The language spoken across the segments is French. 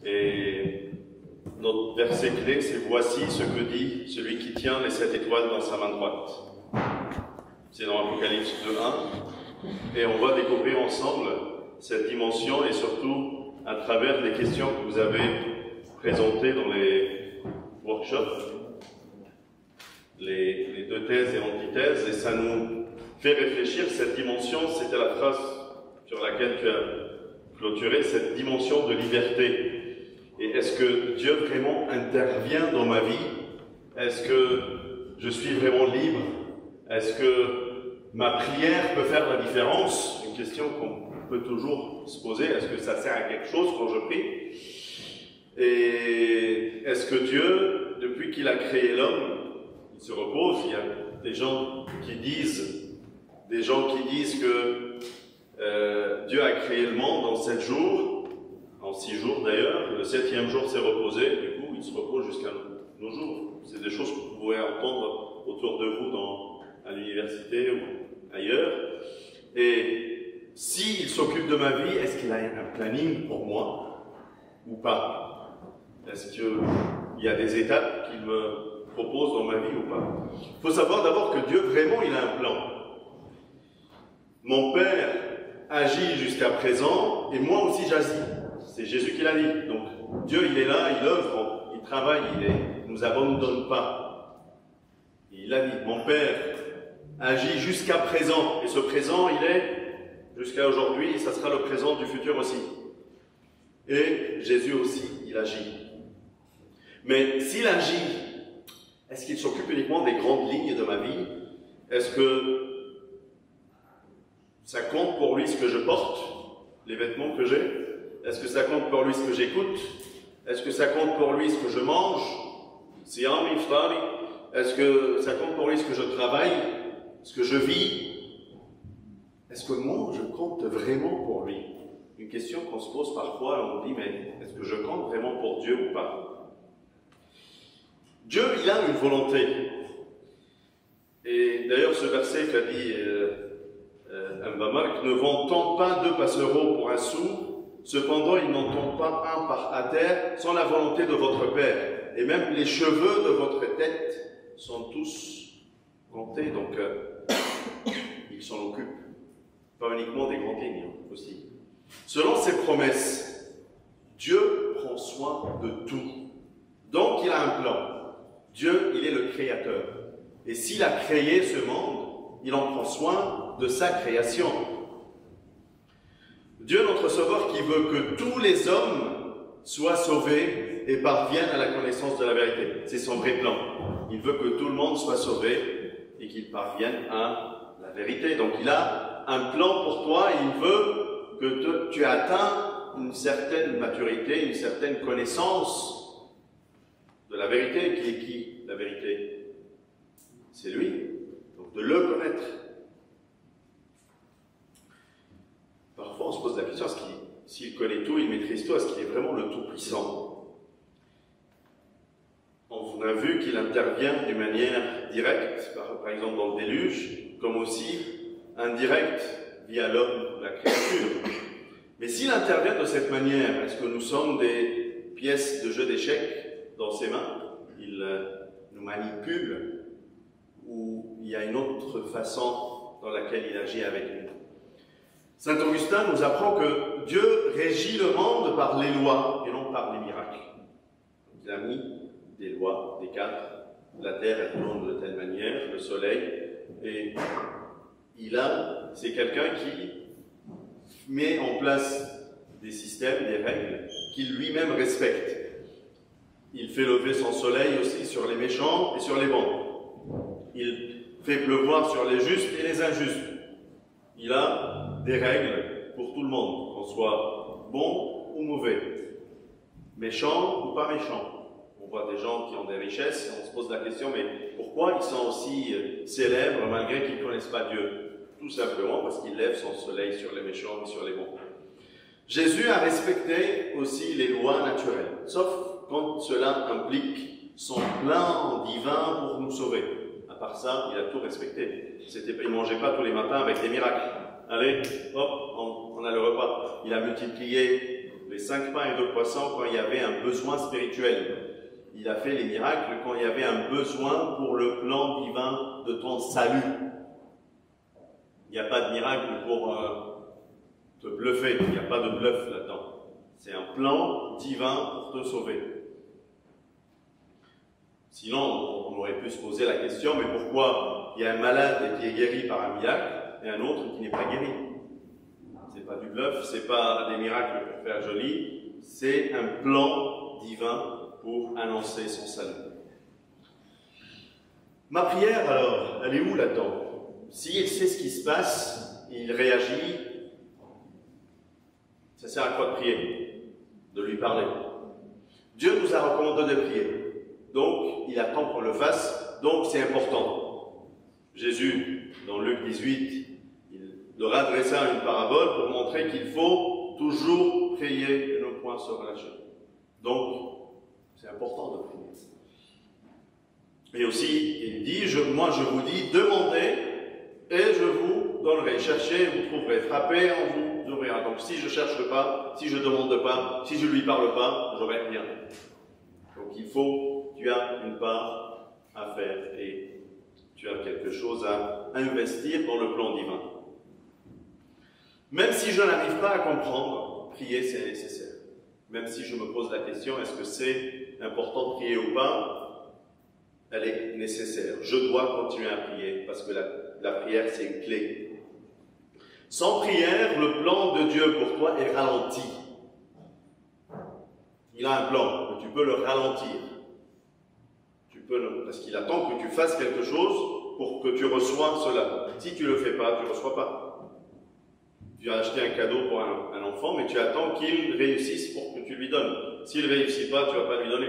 Et notre verset clé, c'est « Voici ce que dit celui qui tient les 7 étoiles dans sa main droite ». C'est dans Apocalypse 2:1. Et on va découvrir ensemble cette dimension et surtout à travers les questions que vous avez présentées dans les workshops, les deux thèses et antithèses, et ça nous fait réfléchir cette dimension. C'était la phrase sur laquelle tu as clôturé, cette dimension de liberté. Et est-ce que Dieu vraiment intervient dans ma vie? Est-ce que je suis vraiment libre? Est-ce que ma prière peut faire la différence? Une question qu'on peut toujours se poser. Est-ce que ça sert à quelque chose quand je prie? Et est-ce que Dieu, depuis qu'il a créé l'homme, il se repose? Il y a des gens qui disent que Dieu a créé le monde en 7 jours, en 6 jours d'ailleurs. Le 7e jour s'est reposé, du coup il se repose jusqu'à nos jours. C'est des choses que vous pouvez entendre autour de vous à l'université ou ailleurs. Et s'il s'occupe de ma vie, est-ce qu'il a un planning pour moi ou pas? Est-ce qu'il y a des étapes qu'il me propose dans ma vie ou pas? Il faut savoir d'abord que Dieu, vraiment, il a un plan. Mon Père agit jusqu'à présent et moi aussi j'agis. C'est Jésus qui l'a dit. Donc Dieu, il est là, il œuvre, il travaille, il ne nous abandonne pas. Il a dit, mon Père agit jusqu'à présent. Et ce présent, il est jusqu'à aujourd'hui, et ça sera le présent du futur aussi. Et Jésus aussi, il agit. Mais s'il agit, est-ce qu'il s'occupe uniquement des grandes lignes de ma vie? Est-ce que ça compte pour lui ce que je porte, les vêtements que j'ai? Est-ce que ça compte pour lui ce que j'écoute? Est-ce que ça compte pour lui ce que je mange? Est-ce que ça compte pour lui ce que je travaille, ce que je vis? Est-ce que moi, je compte vraiment pour lui? Une question qu'on se pose parfois, on dit, mais est-ce que je compte vraiment pour Dieu ou pas? Dieu, il a une volonté. Et d'ailleurs, ce verset qu'a dit Marc, ne vend-on pas 2 passereaux pour un sou? Cependant, il n'en tombe pas un à terre sans la volonté de votre Père. Et même les cheveux de votre tête sont tous comptés, donc il s'en occupe. Pas uniquement des grandes lignes aussi. Selon ses promesses, Dieu prend soin de tout. Donc il a un plan. Dieu, il est le créateur. Et s'il a créé ce monde, il en prend soin de sa création. Dieu, notre Sauveur, qui veut que tous les hommes soient sauvés et parviennent à la connaissance de la vérité. C'est son vrai plan. Il veut que tout le monde soit sauvé et qu'il parvienne à la vérité. Donc il a un plan pour toi et il veut que tu atteins une certaine maturité, une certaine connaissance de la vérité. Qui est qui, la vérité? C'est lui. Donc de le connaître. Parfois on se pose la question, est-ce s'il connaît tout, il maîtrise tout, est-ce qu'il est vraiment le Tout-Puissant? On a vu qu'il intervient d'une manière directe, par exemple dans le déluge, comme aussi indirecte via l'homme, la créature. Mais s'il intervient de cette manière, est-ce que nous sommes des pièces de jeu d'échecs dans ses mains? Il nous manipule, ou il y a une autre façon dans laquelle il agit avec nous? Saint Augustin nous apprend que Dieu régit le monde par les lois et non par les miracles. Il a mis des lois, des cadres. La terre elle tourne de telle manière, le soleil, et c'est quelqu'un qui met en place des systèmes, des règles qu'il lui-même respecte. Il fait lever son soleil aussi sur les méchants et sur les bons. Il fait pleuvoir sur les justes et les injustes. Il a des règles pour tout le monde, qu'on soit bon ou mauvais, méchant ou pas méchant. On voit des gens qui ont des richesses et on se pose la question, mais pourquoi ils sont aussi célèbres malgré qu'ils ne connaissent pas Dieu? Tout simplement parce qu'il lève son soleil sur les méchants et sur les bons. Jésus a respecté aussi les lois naturelles, sauf quand cela implique son plan divin pour nous sauver. À part ça, il a tout respecté. Il ne mangeait pas tous les matins avec des miracles. Allez, hop, on a le repas. Il a multiplié les 5 pains et 2 poissons quand il y avait un besoin spirituel. Il a fait les miracles quand il y avait un besoin pour le plan divin de ton salut. Il n'y a pas de miracle pour te bluffer, il n'y a pas de bluff là-dedans. C'est un plan divin pour te sauver. Sinon, on aurait pu se poser la question, mais pourquoi il y a un malade qui est guéri par un miracle et un autre qui n'est pas guéri? C'est pas du bluff, c'est pas des miracles pour faire joli, c'est un plan divin pour annoncer son salut. Ma prière, alors, elle est où là-dedans? S'il sait ce qui se passe, il réagit, ça sert à quoi de prier? De lui parler. Dieu nous a recommandé de prier, donc il attend qu'on le fasse, donc c'est important. Jésus, dans Luc 18, il leur adressa une parabole pour montrer qu'il faut toujours prier et ne point se relâcher. Donc, c'est important de prier. Et aussi, il dit, moi je vous dis, demandez et je vous donnerai. Cherchez, vous trouverez. Frappez, on vous ouvrira. Donc si je ne cherche pas, si je ne demande pas, si je ne lui parle pas, j'aurai rien. Donc tu as une part à faire et tu as quelque chose à investir dans le plan divin. Même si je n'arrive pas à comprendre, prier c'est nécessaire. Même si je me pose la question, est-ce que c'est important de prier ou pas, elle est nécessaire. Je dois continuer à prier parce que la prière c'est une clé. Sans prière, le plan de Dieu pour toi est ralenti. Il a un plan, mais tu peux le ralentir. Parce qu'il attend que tu fasses quelque chose pour que tu reçoives cela. Si tu ne le fais pas, tu ne reçois pas. Tu as acheté un cadeau pour un enfant, mais tu attends qu'il réussisse pour que tu lui donnes. S'il ne réussit pas, tu ne vas pas lui donner.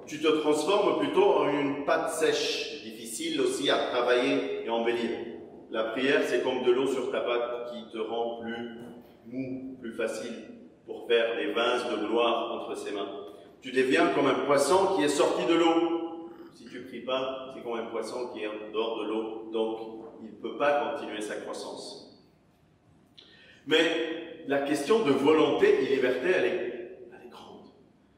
Tu te transformes plutôt en une pâte sèche, difficile aussi à travailler et embellir. La prière, c'est comme de l'eau sur ta pâte qui te rend plus mou, plus facile pour faire des vases de gloire entre ses mains. Tu deviens comme un poisson qui est sorti de l'eau. Si tu ne pries pas, c'est comme un poisson qui est en dehors de l'eau, donc il ne peut pas continuer sa croissance. Mais la question de volonté et liberté, elle est grande.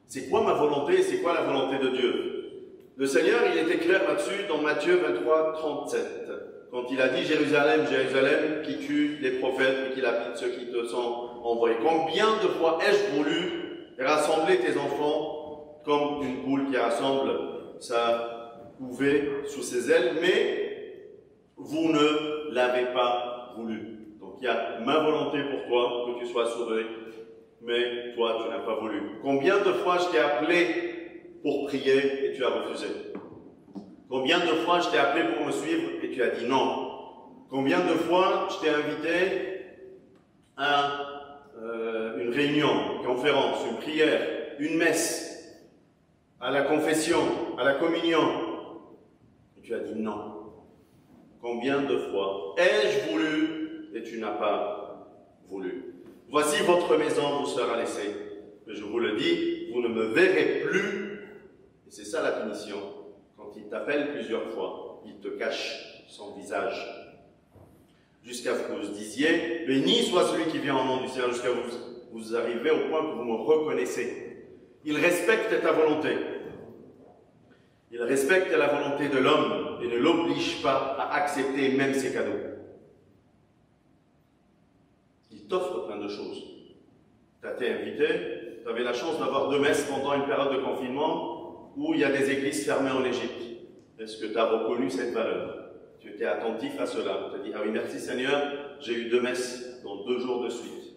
C'est quoi ma volonté et c'est quoi la volonté de Dieu? Le Seigneur, il était clair là-dessus dans Matthieu 23, 37. Quand il a dit « Jérusalem, Jérusalem, qui tue les prophètes et qui lapide ceux qui te sont envoyés. Combien de fois ai-je voulu rassembler tes enfants comme une poule qui rassemble sa couvée sous ses ailes, mais vous ne l'avez pas voulu. » Donc il y a ma volonté pour toi, que tu sois sauvé, mais toi tu n'as pas voulu. Combien de fois je t'ai appelé pour prier et tu as refusé? Combien de fois je t'ai appelé pour me suivre et tu as dit non? Combien de fois je t'ai invité à une réunion, une conférence, une prière, une messe, à la confession, à la communion, et tu as dit non? Combien de fois ai-je voulu et tu n'as pas voulu? Voici votre maison vous sera laissée. Mais je vous le dis, vous ne me verrez plus. Et c'est ça la punition. Quand il t'appelle plusieurs fois, il te cache son visage. Jusqu'à ce que vous disiez, béni soit celui qui vient en nom du Seigneur, jusqu'à ce que vous arrivez au point que vous me reconnaissez. Il respecte ta volonté. Il respecte la volonté de l'homme et ne l'oblige pas à accepter même ses cadeaux. Il t'offre plein de choses. Tu as été invité, tu avais la chance d'avoir 2 messes pendant une période de confinement où il y a des églises fermées en Égypte. Est-ce que tu as reconnu cette valeur? Tu étais attentif à cela. Tu as dit, ah oui, merci Seigneur, j'ai eu 2 messes dans 2 jours de suite.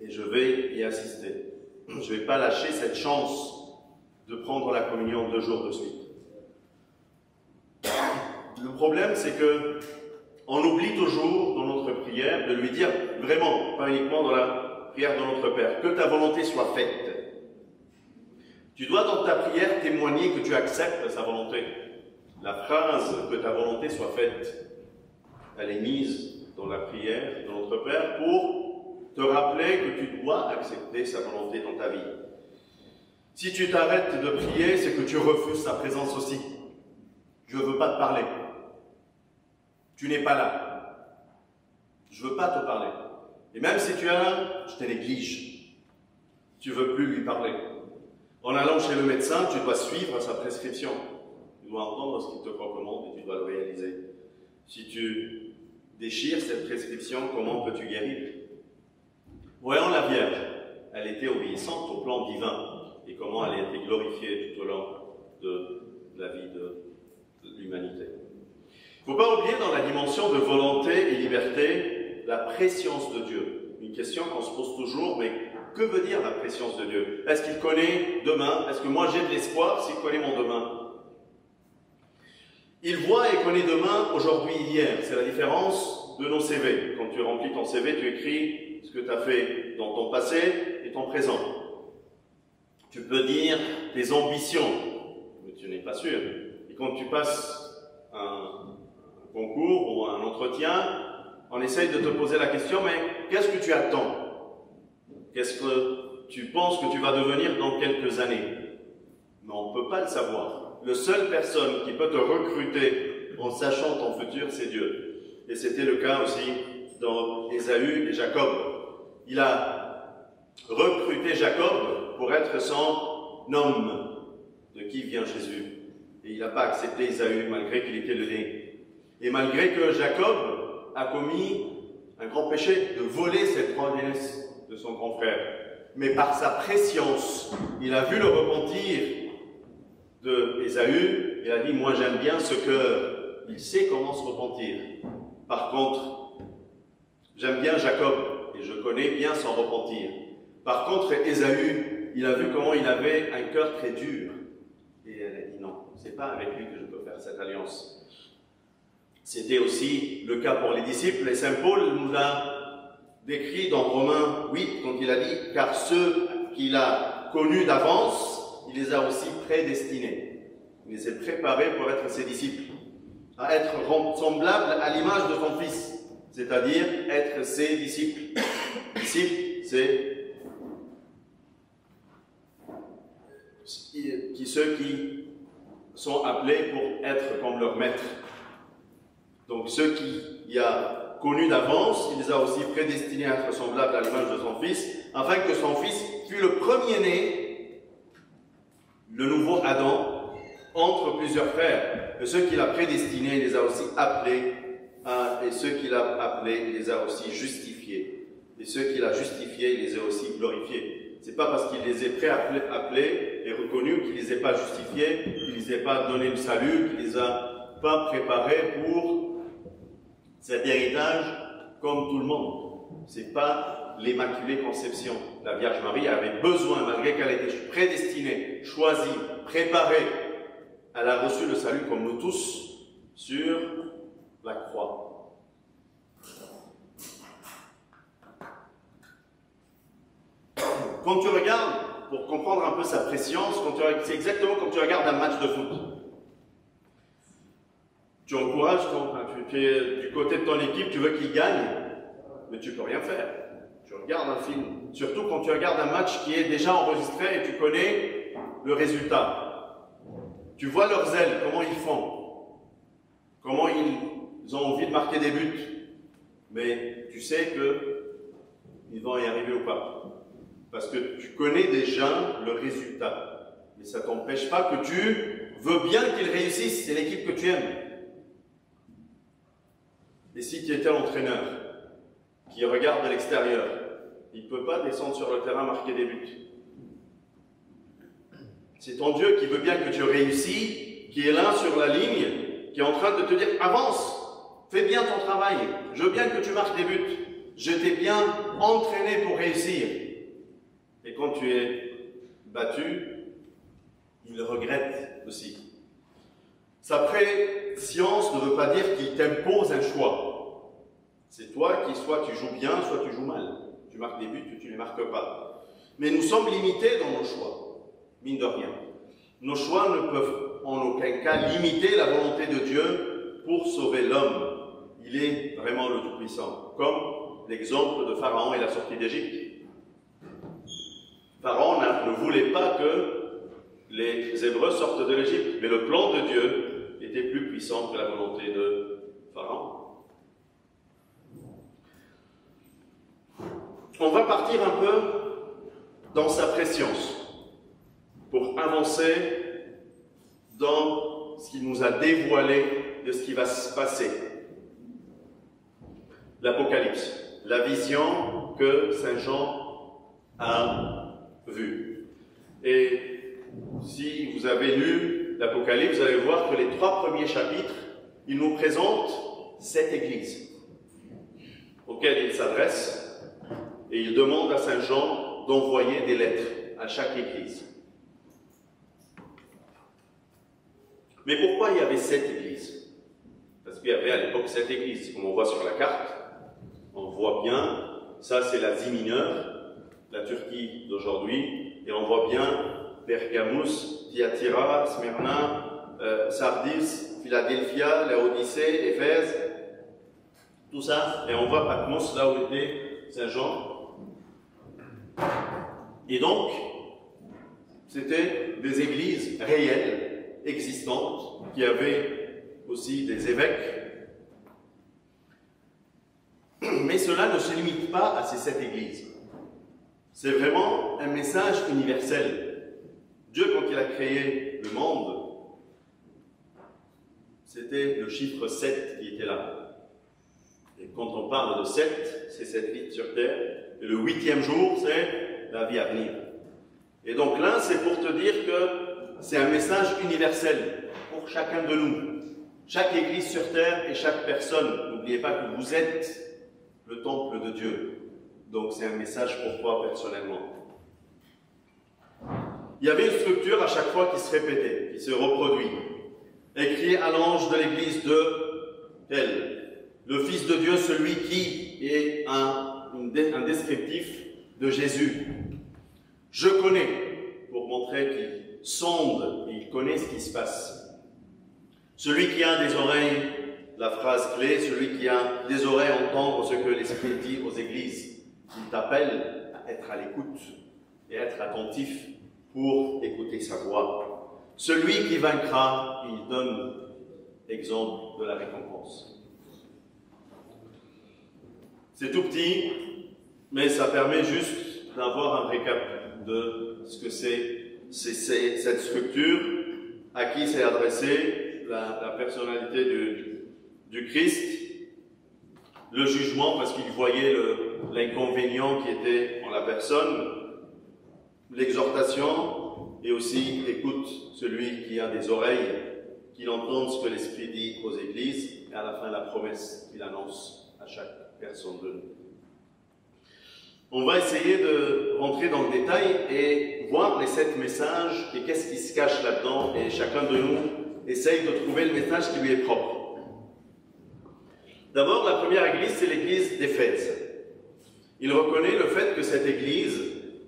Et je vais y assister. Je ne vais pas lâcher cette chance de prendre la communion 2 jours de suite. Le problème, c'est que on oublie toujours dans notre prière de lui dire vraiment, pas uniquement dans la prière de notre Père, que ta volonté soit faite. Tu dois dans ta prière témoigner que tu acceptes sa volonté. La phrase « que ta volonté soit faite », elle est mise dans la prière de notre Père pour te rappeler que tu dois accepter sa volonté dans ta vie. Si tu t'arrêtes de prier, c'est que tu refuses sa présence aussi. Je ne veux pas te parler. Tu n'es pas là. Je ne veux pas te parler. Et même si tu es là, je te néglige. Tu ne veux plus lui parler. En allant chez le médecin, tu dois suivre sa prescription. Tu dois entendre ce qu'il te recommande et tu dois le réaliser. Si tu déchires cette prescription, comment peux-tu guérir? Voyons la Vierge. Elle était obéissante au plan divin et comment elle a été glorifiée tout au long de la vie de l'humanité. Il ne faut pas oublier dans la dimension de volonté et liberté la préscience de Dieu. Une question qu'on se pose toujours, mais que veut dire la préscience de Dieu? Est-ce qu'il connaît demain? Est-ce que moi j'ai de l'espoir s'il connaît mon demain? Il voit et connaît demain, aujourd'hui, hier. C'est la différence de nos CV. Quand tu remplis ton CV, tu écris ce que tu as fait dans ton passé et ton présent. Tu peux dire tes ambitions, mais tu n'es pas sûr. Et quand tu passes un concours ou un entretien, on essaye de te poser la question, mais qu'est-ce que tu attends? Qu'est-ce que tu penses que tu vas devenir dans quelques années? Mais on ne peut pas le savoir. La seule personne qui peut te recruter en sachant ton futur, c'est Dieu. Et c'était le cas aussi dans Ésaü et Jacob. Il a recruté Jacob pour être son homme, de qui vient Jésus. Et il n'a pas accepté Ésaü malgré qu'il était le né. Et malgré que Jacob a commis un grand péché de voler cette promesse de son grand frère. Mais par sa préscience, il a vu le repentir de Ésaü, il a dit, moi j'aime bien ce cœur, il sait comment se repentir. Par contre, j'aime bien Jacob, et je connais bien son repentir. Par contre, Ésaü, il a vu comment il avait un cœur très dur. Et elle a dit, non, c'est pas avec lui que je peux faire cette alliance. C'était aussi le cas pour les disciples, et Saint Paul nous a décrit dans Romains 8, quand il a dit, car ceux qu'il a connus d'avance, il les a aussi prédestinés. Il les a préparés pour être ses disciples, à être semblables à l'image de son Fils, c'est-à-dire être ses disciples. Disciples, c'est ceux qui sont appelés pour être comme leur maître. Donc ceux qu'il a connus d'avance, il les a aussi prédestinés à être semblables à l'image de son Fils, afin que son Fils fût le premier-né, le nouveau Adam, entre plusieurs frères. Et ceux qu'il a prédestinés, il les a aussi appelés, et ceux qu'il a appelés, il les a aussi justifiés. Et ceux qu'il a justifiés, il les a aussi glorifiés. C'est pas parce qu'il les a appelés et reconnus qu'il les a pas justifiés, qu'il les a pas donné le salut, qu'il les a pas préparés pour cet héritage comme tout le monde. C'est pas l'Immaculée Conception. La Vierge Marie avait besoin, malgré qu'elle était prédestinée, choisie, préparée, elle a reçu le salut comme nous tous sur la croix. Quand tu regardes, pour comprendre un peu sa préscience, c'est exactement comme tu regardes un match de foot. Tu encourages, tu es du côté de ton équipe, tu veux qu'il gagne, mais tu ne peux rien faire. Tu regardes un film, surtout quand tu regardes un match qui est déjà enregistré et tu connais le résultat. Tu vois leurs ailes, comment ils font, comment ils ont envie de marquer des buts, mais tu sais qu'ils vont y arriver ou pas. Parce que tu connais déjà le résultat. Mais ça ne t'empêche pas que tu veux bien qu'ils réussissent, c'est l'équipe que tu aimes. Et si tu étais l'entraîneur qui regarde de l'extérieur, il ne peut pas descendre sur le terrain marquer des buts. C'est ton Dieu qui veut bien que tu réussis, qui est là sur la ligne, qui est en train de te dire « Avance, fais bien ton travail, je veux bien que tu marques des buts, je t'ai bien entraîné pour réussir. » Et quand tu es battu, il regrette aussi. Sa préscience ne veut pas dire qu'il t'impose un choix. C'est toi qui, soit tu joues bien, soit tu joues mal. Tu marques des buts ou tu ne les marques pas. Mais nous sommes limités dans nos choix, mine de rien. Nos choix ne peuvent en aucun cas limiter la volonté de Dieu pour sauver l'homme. Il est vraiment le Tout-Puissant. Comme l'exemple de Pharaon et la sortie d'Égypte. Pharaon ne voulait pas que les Hébreux sortent de l'Égypte, mais le plan de Dieu était plus puissant que la volonté de Pharaon. On va partir un peu dans sa préscience pour avancer dans ce qu'il nous a dévoilé de ce qui va se passer. L'Apocalypse, la vision que Saint Jean a vue. Et si vous avez lu l'Apocalypse, vous allez voir que les 3 premiers chapitres, il nous présente 7 églises auxquelles il s'adresse et il demande à Saint Jean d'envoyer des lettres à chaque église. Mais pourquoi il y avait 7 églises? Parce qu'il y avait à l'époque 7 églises. Comme on voit sur la carte, on voit bien, ça c'est l'Asie mineure, la Turquie d'aujourd'hui, et on voit bien Pergamus, Thyatira, Smyrna, Sardis, Philadelphia, Laodicée, Éphèse, tout ça, et on voit Patmos, là où était Saint Jean. Et donc, c'était des églises réelles, existantes, qui avaient aussi des évêques. Mais cela ne se limite pas à ces 7 églises. C'est vraiment un message universel. Dieu, quand il a créé le monde, c'était le chiffre 7 qui était là. Et quand on parle de 7, c'est cette vie sur terre. Et le 8e jour, c'est la vie à venir. Et donc là, c'est pour te dire que c'est un message universel pour chacun de nous. Chaque église sur terre et chaque personne. N'oubliez pas que vous êtes le temple de Dieu. Donc c'est un message pour toi personnellement. Il y avait une structure à chaque fois qui se répétait, qui se reproduit. Écrit à l'ange de l'église de tel. Le Fils de Dieu, celui qui est un descriptif de Jésus. Je connais, pour montrer qu'il sonde et il connaît ce qui se passe. Celui qui a des oreilles, la phrase clé, celui qui a des oreilles entendre ce que l'Esprit dit aux églises. Il t'appelle à être à l'écoute et à être attentif pour écouter sa voix. Celui qui vaincra, il donne l'exemple de la récompense. C'est tout petit, mais ça permet juste d'avoir un récap de ce que c'est cette structure, à qui c'est adressé, la personnalité du Christ, le jugement, parce qu'il voyait l'inconvénient qui était en la personne, l'exhortation, et aussi, écoute celui qui a des oreilles, qu'il entende ce que l'Esprit dit aux églises, et à la fin, la promesse qu'il annonce à chaque personne de nous. On va essayer de rentrer dans le détail et voir les 7 messages et qu'est-ce qui se cache là-dedans, et chacun de nous essaye de trouver le message qui lui est propre. D'abord, la première église, c'est l'église d'Éphèse. Il reconnaît le fait que cette église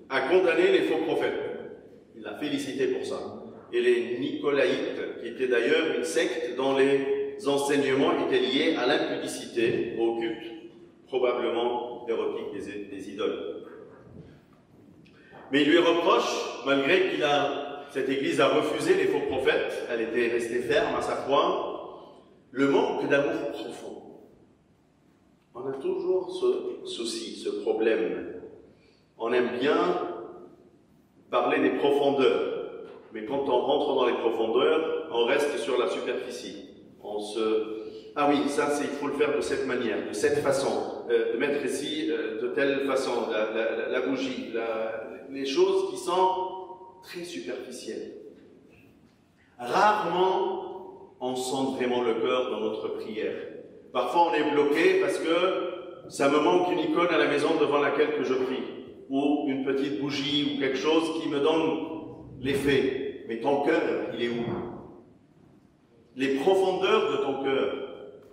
a condamné les faux prophètes. Il l'a félicité pour ça. Et les Nicolaïtes, qui étaient d'ailleurs une secte dont les enseignements étaient liés à l'impudicité, au culte, probablement érotique des idoles. Mais il lui reproche, malgré cette église a refusé les faux prophètes, elle était restée ferme à sa foi, le manque d'amour profond. On a toujours ce souci, ce problème. On aime bien parler des profondeurs, mais quand on rentre dans les profondeurs, on reste sur la superficie. Ah oui, ça, il faut le faire de cette manière, de cette façon, de mettre ici de telle façon, la bougie, les choses qui sont très superficielles. Rarement, on sent vraiment le cœur dans notre prière. Parfois, on est bloqué parce que ça me manque une icône à la maison devant laquelle que je prie, ou une petite bougie, ou quelque chose qui me donne l'effet. Mais ton cœur, il est où? Les profondeurs de ton cœur,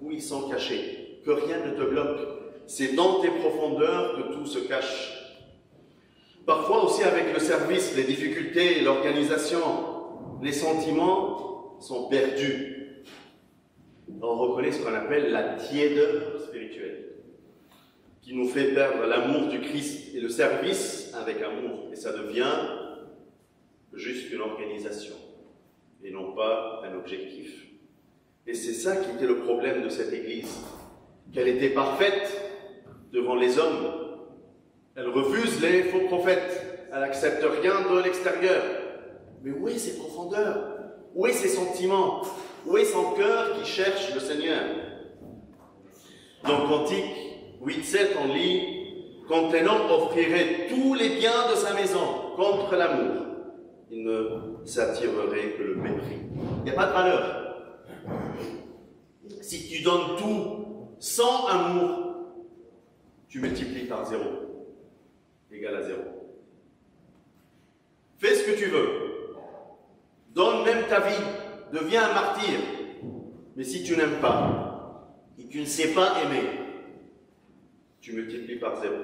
où ils sont cachés, que rien ne te bloque. C'est dans tes profondeurs que tout se cache. Parfois aussi avec le service, les difficultés, l'organisation, les sentiments sont perdus. On reconnaît ce qu'on appelle la tiédeur spirituelle, qui nous fait perdre l'amour du Christ et le service avec amour. Et ça devient juste une organisation, et non pas un objectif. Et c'est ça qui était le problème de cette Église, qu'elle était parfaite devant les hommes. Elle refuse les faux prophètes. Elle n'accepte rien de l'extérieur. Mais où est ses profondeurs? Où est ses sentiments? Où est son cœur qui cherche le Seigneur? Dans Cantique 8-7, on lit « Quand un homme offrirait tous les biens de sa maison contre l'amour, il ne s'attirerait que le mépris. » Il n'y a pas de valeur. Si tu donnes tout sans amour, tu multiplies par 0, égal à 0. Fais ce que tu veux. Donne même ta vie. Deviens un martyr. Mais si tu n'aimes pas, et tu ne sais pas aimer, tu multiplies par 0.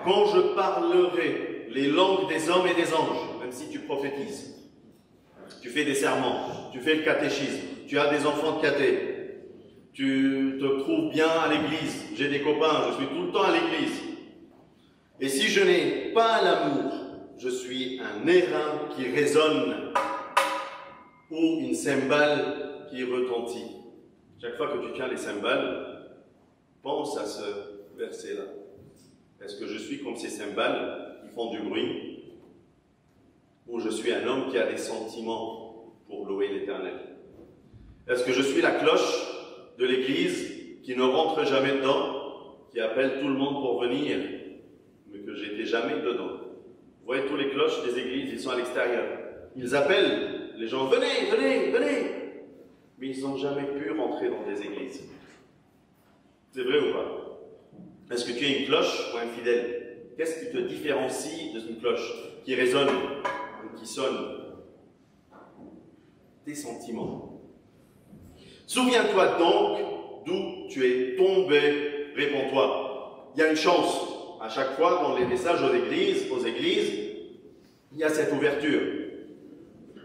Quand je parlerai les langues des hommes et des anges, même si tu prophétises, tu fais des serments, tu fais le catéchisme, tu as des enfants de caté, tu te trouves bien à l'église, j'ai des copains, je suis tout le temps à l'église. Et si je n'ai pas l'amour, je suis un airain qui résonne ou une cymbale qui retentit. Chaque fois que tu tiens les cymbales, pense à ce verset-là. Est-ce que je suis comme ces cymbales qui font du bruit, ou je suis un homme qui a des sentiments pour louer l'Éternel? Est-ce que je suis la cloche de l'église qui ne rentre jamais dedans, qui appelle tout le monde pour venir, mais que j'étais jamais dedans? Vous voyez, tous les cloches des églises, ils sont à l'extérieur. Ils appellent les gens, venez, venez, venez. Mais ils n'ont jamais pu rentrer dans des églises. C'est vrai ou pas? Est-ce que tu es une cloche ou un fidèle? Qu'est-ce qui te différencie d'une cloche qui résonne ou qui sonne? Tes sentiments. Souviens-toi donc d'où tu es tombé, réponds-toi. Il y a une chance. À chaque fois, dans les messages aux églises, il y a cette ouverture.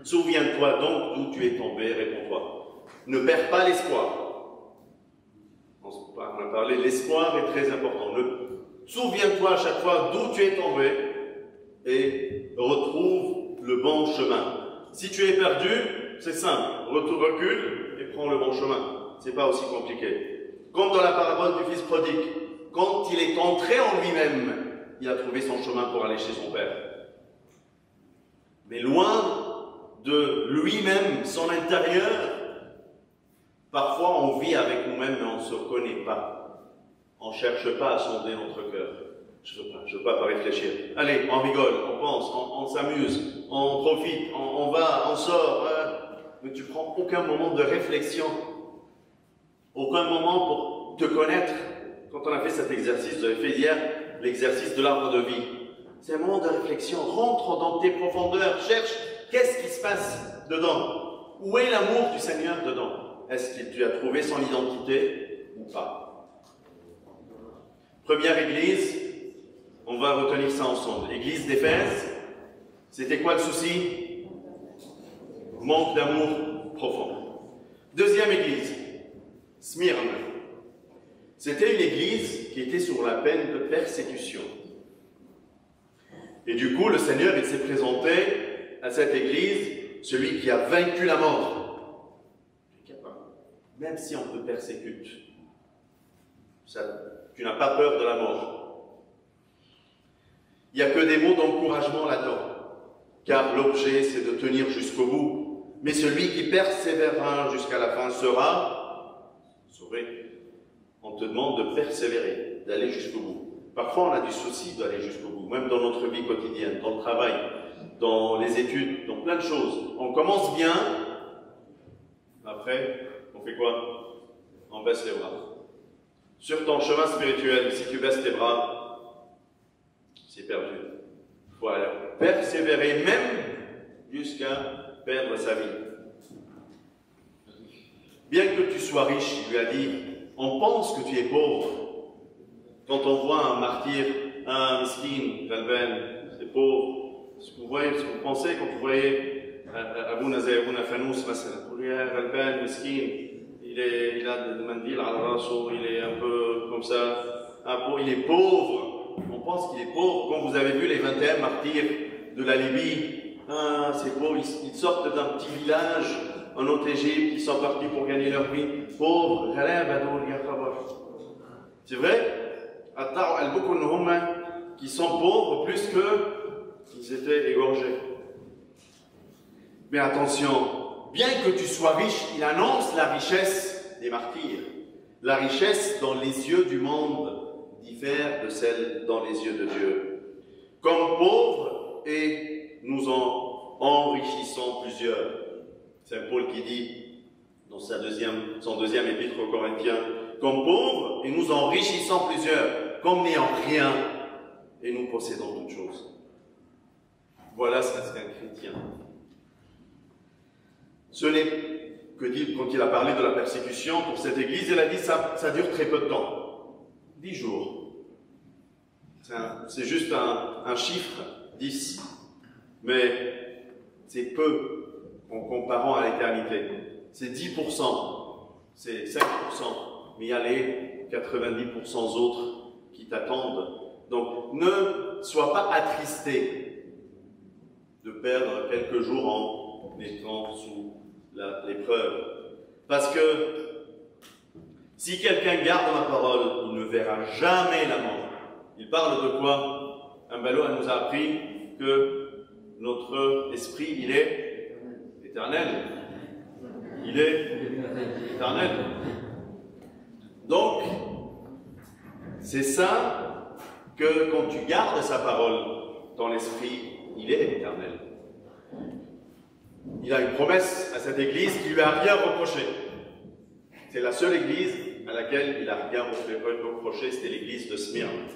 Souviens-toi donc d'où tu es tombé, réponds-toi. Ne perds pas l'espoir. On a parlé, l'espoir est très important. Souviens-toi à chaque fois d'où tu es tombé et retrouve le bon chemin. Si tu es perdu, c'est simple. Recule et prends le bon chemin. C'est pas aussi compliqué. Comme dans la parabole du fils prodigue. Quand il est entré en lui-même, il a trouvé son chemin pour aller chez son père. Mais loin de lui-même, son intérieur, parfois on vit avec nous-mêmes, mais on ne se connaît pas. On ne cherche pas à sonder notre cœur. Je ne veux pas réfléchir. Allez, on rigole, on pense, on s'amuse, on profite, on va, on sort. Mais tu ne prends aucun moment de réflexion, aucun moment pour te connaître. Quand on a fait cet exercice, vous avez fait hier l'exercice de l'arbre de vie. C'est un moment de réflexion. Rentre dans tes profondeurs, cherche qu'est-ce qui se passe dedans. Où est l'amour du Seigneur dedans? Est-ce que tu as trouvé son identité ou pas? Première église, on va retenir ça ensemble. Église d'Éphèse, c'était quoi le souci? Manque d'amour profond. Deuxième église, Smyrne. C'était une église qui était sur la peine de persécution. Et du coup, le Seigneur, il s'est présenté à cette église, celui qui a vaincu la mort. Même si on te persécute, tu n'as pas peur de la mort. Il n'y a que des mots d'encouragement là-dedans. Car l'objet, c'est de tenir jusqu'au bout. Mais celui qui persévérera jusqu'à la fin sera sauvé. On te demande de persévérer, d'aller jusqu'au bout. Parfois, on a du souci d'aller jusqu'au bout, même dans notre vie quotidienne, dans le travail, dans les études, dans plein de choses. On commence bien, après, on fait quoi? On baisse les bras. Sur ton chemin spirituel, si tu baisses tes bras, c'est perdu. Il faut aller persévérer même jusqu'à perdre sa vie. Bien que tu sois riche, il lui a dit, on pense que tu es pauvre. Quand on voit un martyr, un miskin, Galben, c'est pauvre. Ce que vous voyez, ce que vous pensez quand vous voyez Abouna Zayabouna Fanous, Galben, miskin, il a des mandils à la raso, il est un peu comme ça, il est pauvre. On pense qu'il est pauvre. Quand vous avez vu les 21 martyrs de la Libye, c'est pauvre, ils sortent d'un petit village en Haute-Égypte, ils sont partis pour gagner leur vie. Pauvres, c'est vrai? qui sont pauvres plus qu'ils étaient égorgés. Mais attention, bien que tu sois riche, il annonce la richesse des martyrs. La richesse dans les yeux du monde diffère de celle dans les yeux de Dieu. Comme pauvres, et nous en enrichissons plusieurs. C'est Paul qui dit dans son deuxième épître aux Corinthiens, comme pauvres, et nous enrichissons plusieurs, comme n'ayant rien, et nous possédons toutes choses. Voilà ce qu'est un chrétien. Ce n'est que dit, quand il a parlé de la persécution pour cette église, il a dit ça dure très peu de temps. 10 jours. C'est juste un chiffre, 10. Mais c'est peu en comparant à l'éternité. C'est 10%, c'est 5%, mais il y a les 90% autres qui t'attendent. Donc ne sois pas attristé de perdre quelques jours en étant sous l'épreuve. Parce que si quelqu'un garde ma parole, il ne verra jamais la mort. Il parle de quoi? Un ballot nous a appris que notre esprit, il est éternel. Il est éternel. Donc, c'est ça que quand tu gardes sa parole, ton esprit, il est éternel. Il a une promesse à cette église qui lui a rien reproché. C'est la seule église à laquelle il a rien reproché, c'était l'église de Smyrne.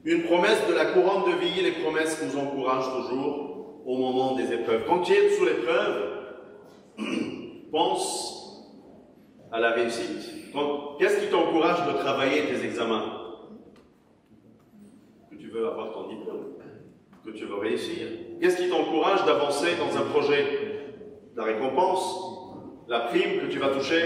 Une promesse de la couronne de vie, les promesses nous encouragent toujours au moment des épreuves. Quand tu es sous l'épreuve, pense à la réussite. Qu'est-ce qui t'encourage de travailler tes examens? Que tu veux avoir ton diplôme, que tu veux réussir. Qu'est-ce qui t'encourage d'avancer dans un projet? La récompense, la prime que tu vas toucher,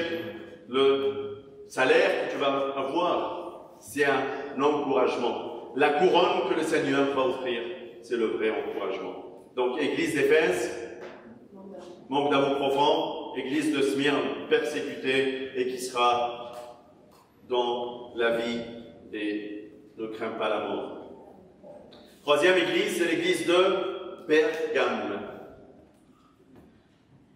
le salaire que tu vas avoir. C'est un encouragement. La couronne que le Seigneur va offrir, c'est le vrai encouragement. Donc, Église d'Éphèse, manque d'amour profond, Église de Smyrne, persécutée et qui sera dans la vie et ne craint pas la mort. Troisième Église, c'est l'Église de Pergame.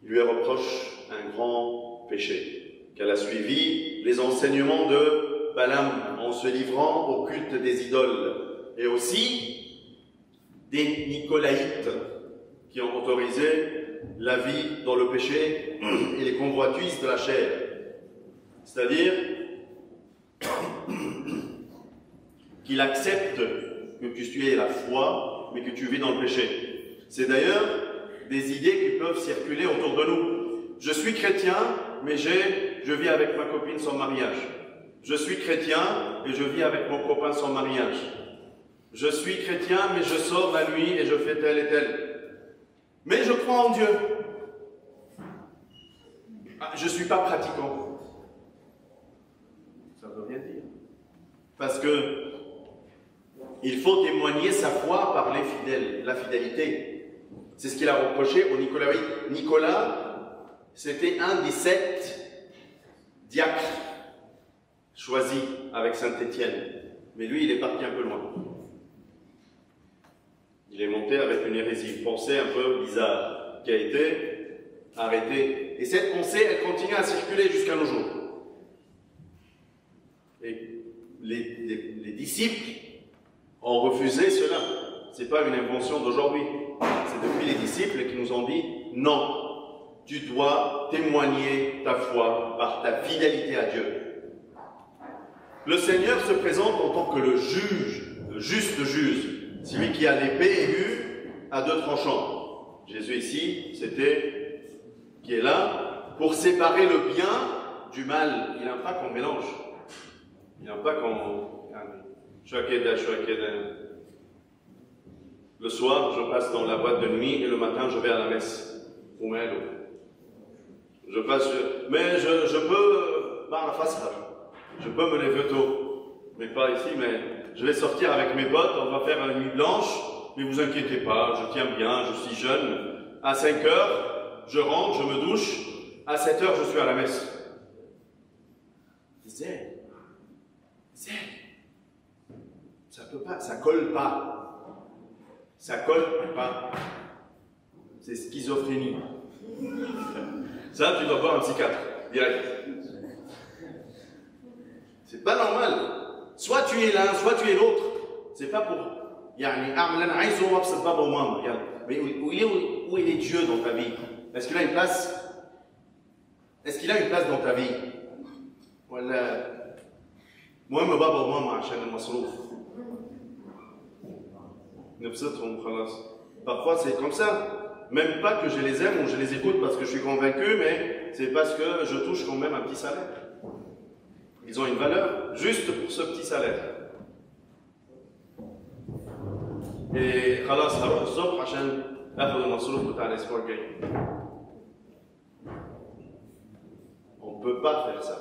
Il lui reproche un grand péché, qu'elle a suivi les enseignements de Balaam en se livrant au culte des idoles, et aussi des Nicolaïtes qui ont autorisé la vie dans le péché et les convoitises de la chair. C'est-à-dire qu'il accepte que tu aies la foi, mais que tu vis dans le péché. C'est d'ailleurs des idées qui peuvent circuler autour de nous. Je suis chrétien, mais je vis avec ma copine sans mariage. Je suis chrétien et je vis avec mon copain sans mariage. Je suis chrétien, mais je sors la nuit et je fais tel et tel. Mais je crois en Dieu. Je ne suis pas pratiquant. Ça ne veut rien dire. Parce que il faut témoigner sa foi par les fidèles, la fidélité. C'est ce qu'il a reproché au Nicolaï. Nicolas, c'était un des 7 diacres choisis avec Saint-Étienne. Mais lui, il est parti un peu loin. Il est monté avec une hérésie, une pensée un peu bizarre, qui a été arrêtée. Et cette pensée, elle continue à circuler jusqu'à nos jours. Et les disciples ont refusé cela. Ce n'est pas une invention d'aujourd'hui. C'est depuis les disciples qui nous ont dit « Non, tu dois témoigner ta foi par ta fidélité à Dieu. » Le Seigneur se présente en tant que le juge, le juste juge, celui qui a l'épée aiguë à 2 tranchants. Jésus ici, c'était qui est là pour séparer le bien du mal. Il n'aime pas qu'on mélange. Il n'aime pas qu'on... Le soir, je passe dans la boîte de nuit et le matin, je vais à la messe. Je passe, mais je peux, par la face, je peux me lever tôt, mais pas ici, mais je vais sortir avec mes potes, on va faire une nuit blanche, mais vous inquiétez pas, je tiens bien, je suis jeune. À 5 heures, je rentre, je me douche, à 7 heures, je suis à la messe. peut pas, ça colle pas. Ça colle pas. C'est schizophrénie. Ça, tu dois voir un psychiatre, direct. C'est pas normal. Soit tu es l'un, soit tu es l'autre. C'est pas pour. Mais où il est Dieu dans ta vie? Est-ce qu'il a une place? Est-ce qu'il a une place dans ta vie? Voilà. مهم بابا وماما عشان المصروف. نبسطهم خلاص. Parfois c'est comme ça. Même pas que je les aime ou je les écoute parce que je suis convaincu, mais c'est parce que je touche quand même un petit salaire. Ils ont une valeur juste pour ce petit salaire. Et خلاص هروح الصبح عشان اخذ المصروف بتاع الاسبوع الجاي. On ne peut pas faire ça.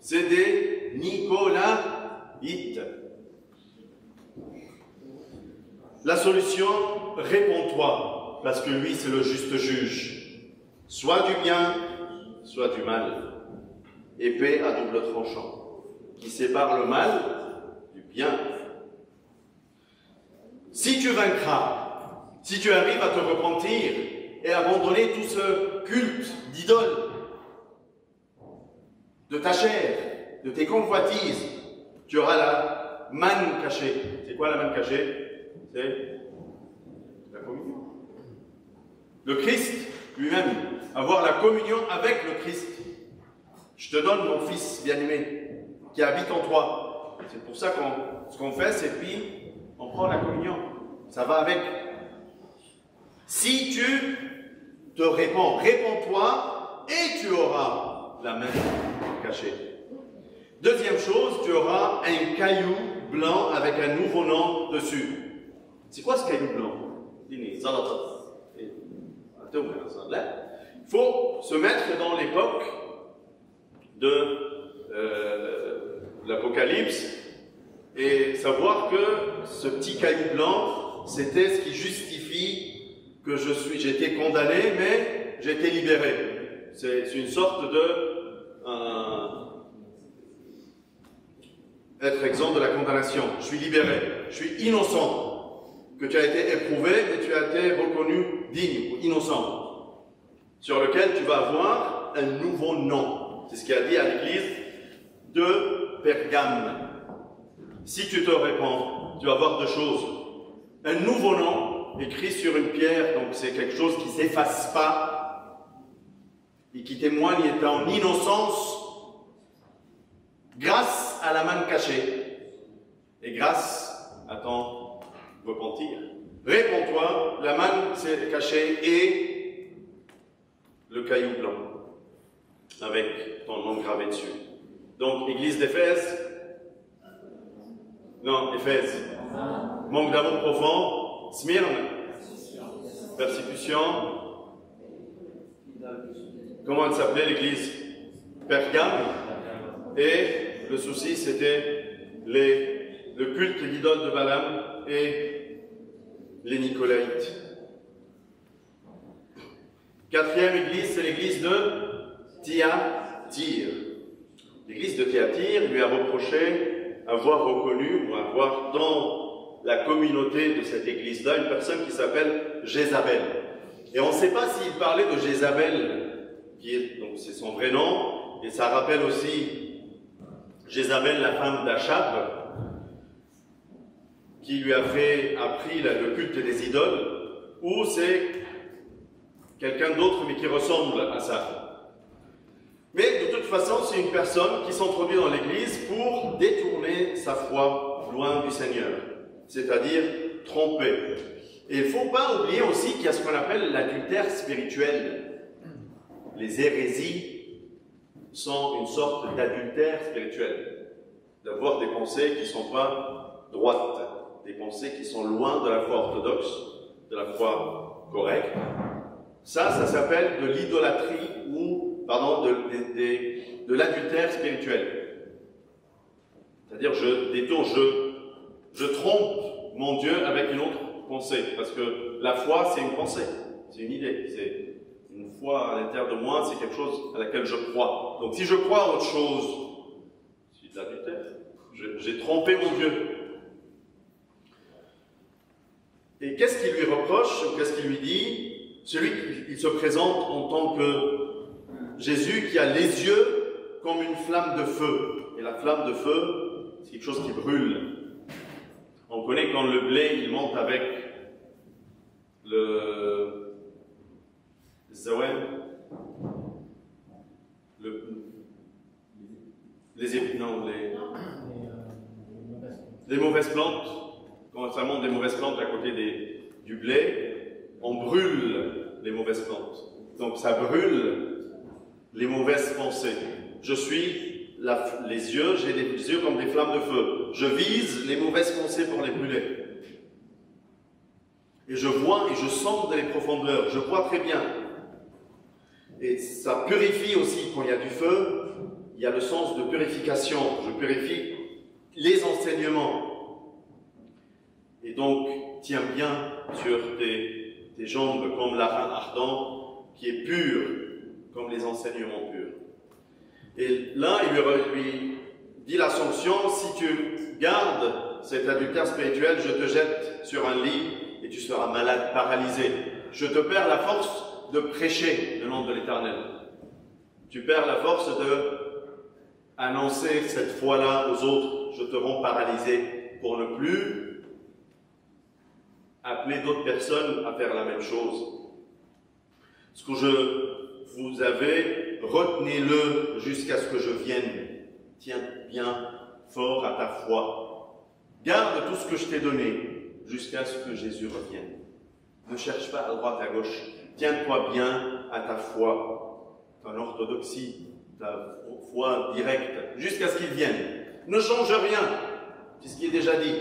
C'est des Nicolaïtes. La solution, réponds-toi, parce que lui c'est le juste juge. Soit du bien, soit du mal. Épée à double tranchant, qui sépare le mal du bien. Si tu vaincras, si tu arrives à te repentir et abandonner tout ce culte d'idole, de ta chair, de tes convoitises, tu auras la manne cachée. C'est quoi la manne cachée? C'est la communion. Le Christ lui-même, avoir la communion avec le Christ. Je te donne mon fils bien-aimé qui habite en toi. C'est pour ça qu'on ce qu'on fait, c'est puis on prend la communion. Ça va avec. Si tu te répands, répands-toi et tu auras la main cachée. Deuxième chose, tu auras un caillou blanc avec un nouveau nom dessus. C'est quoi ce caillou blanc? Il faut se mettre dans l'époque de l'Apocalypse et savoir que ce petit caillou blanc, c'était ce qui justifie que j'étais condamné, mais j'ai été libéré. C'est une sorte de être exempt de la condamnation. Je suis libéré, je suis innocent. Que tu as été éprouvé et tu as été reconnu digne ou innocent. Sur lequel tu vas avoir un nouveau nom. C'est ce qu'il a dit à l'église de Pergame. Si tu te répands, tu vas avoir deux choses. Un nouveau nom écrit sur une pierre, donc c'est quelque chose qui ne s'efface pas et qui témoigne en innocence grâce à la main cachée et grâce à ton repentir. Réponds-toi, la main cachée et le caillou blanc avec ton nom gravé dessus. Donc, église d'Éphèse, non, Éphèse, manque d'amour profond, Smyrne, persécution, comment elle s'appelait l'église? Pergame, et le souci c'était le culte d'idole de Balaam et les Nicolaïtes. Quatrième église, c'est l'église de Thyatire. L'église de Thyatire lui a reproché avoir reconnu ou avoir dans la communauté de cette église-là une personne qui s'appelle Jézabel. Et on ne sait pas s'il parlait de Jézabel, donc c'est son vrai nom, et ça rappelle aussi Jézabel, la femme d'Achab, qui lui a appris le culte des idoles, ou c'est quelqu'un d'autre mais qui ressemble à ça. Mais de toute façon, c'est une personne qui s'introduit dans l'église pour détourner sa foi loin du Seigneur, c'est-à-dire tromper. Et il ne faut pas oublier aussi qu'il y a ce qu'on appelle l'adultère spirituel. Les hérésies sont une sorte d'adultère spirituel, d'avoir des pensées qui ne sont pas droites, des pensées qui sont loin de la foi orthodoxe, de la foi correcte. Ça s'appelle de l'idolâtrie ou, pardon, de l'adultère spirituel. C'est-à-dire, je détourne, je trompe mon Dieu avec une autre pensée. Parce que la foi, c'est une pensée, c'est une idée, c'est une foi à l'intérieur de moi, c'est quelque chose à laquelle je crois. Donc si je crois à autre chose, c'est de l'adultère. J'ai trompé mon Dieu. qu'est-ce qu'il lui reproche, ou qu'est-ce qu'il lui dit? Celui qui se présente en tant que Jésus qui a les yeux comme une flamme de feu. Et la flamme de feu, c'est quelque chose qui brûle. On connaît quand le blé, il monte avec le zawel, les mauvaises plantes, quand ça monte des mauvaises plantes à côté du blé, on brûle les mauvaises plantes. Donc ça brûle les mauvaises pensées. Je suis les yeux, j'ai les yeux comme des flammes de feu. Je vise les mauvaises pensées pour les brûler. Et je vois et je sens dans les profondeurs, je vois très bien. Et ça purifie aussi, quand il y a du feu, il y a le sens de purification. Je purifie les enseignements. Et donc, tiens bien sur tes jambes comme l'airain ardent, qui est pur, comme les enseignements purs. Et là, il lui dit la sanction: si tu gardes cet adultère spirituel, je te jette sur un lit et tu seras malade, paralysé. Je te perds la force de prêcher le nom de l'Éternel. Tu perds la force de annoncer cette foi-là aux autres. Je te rends paralysé pour ne plus appeler d'autres personnes à faire la même chose. Ce que je vous avais, retenez-le jusqu'à ce que je vienne. Tiens bien fort à ta foi. Garde tout ce que je t'ai donné jusqu'à ce que Jésus revienne. Ne cherche pas à droite, à gauche. Tiens-toi bien à ta foi, ton orthodoxie, ta foi directe, jusqu'à ce qu'il vienne. Ne change rien. C'est ce qui est déjà dit.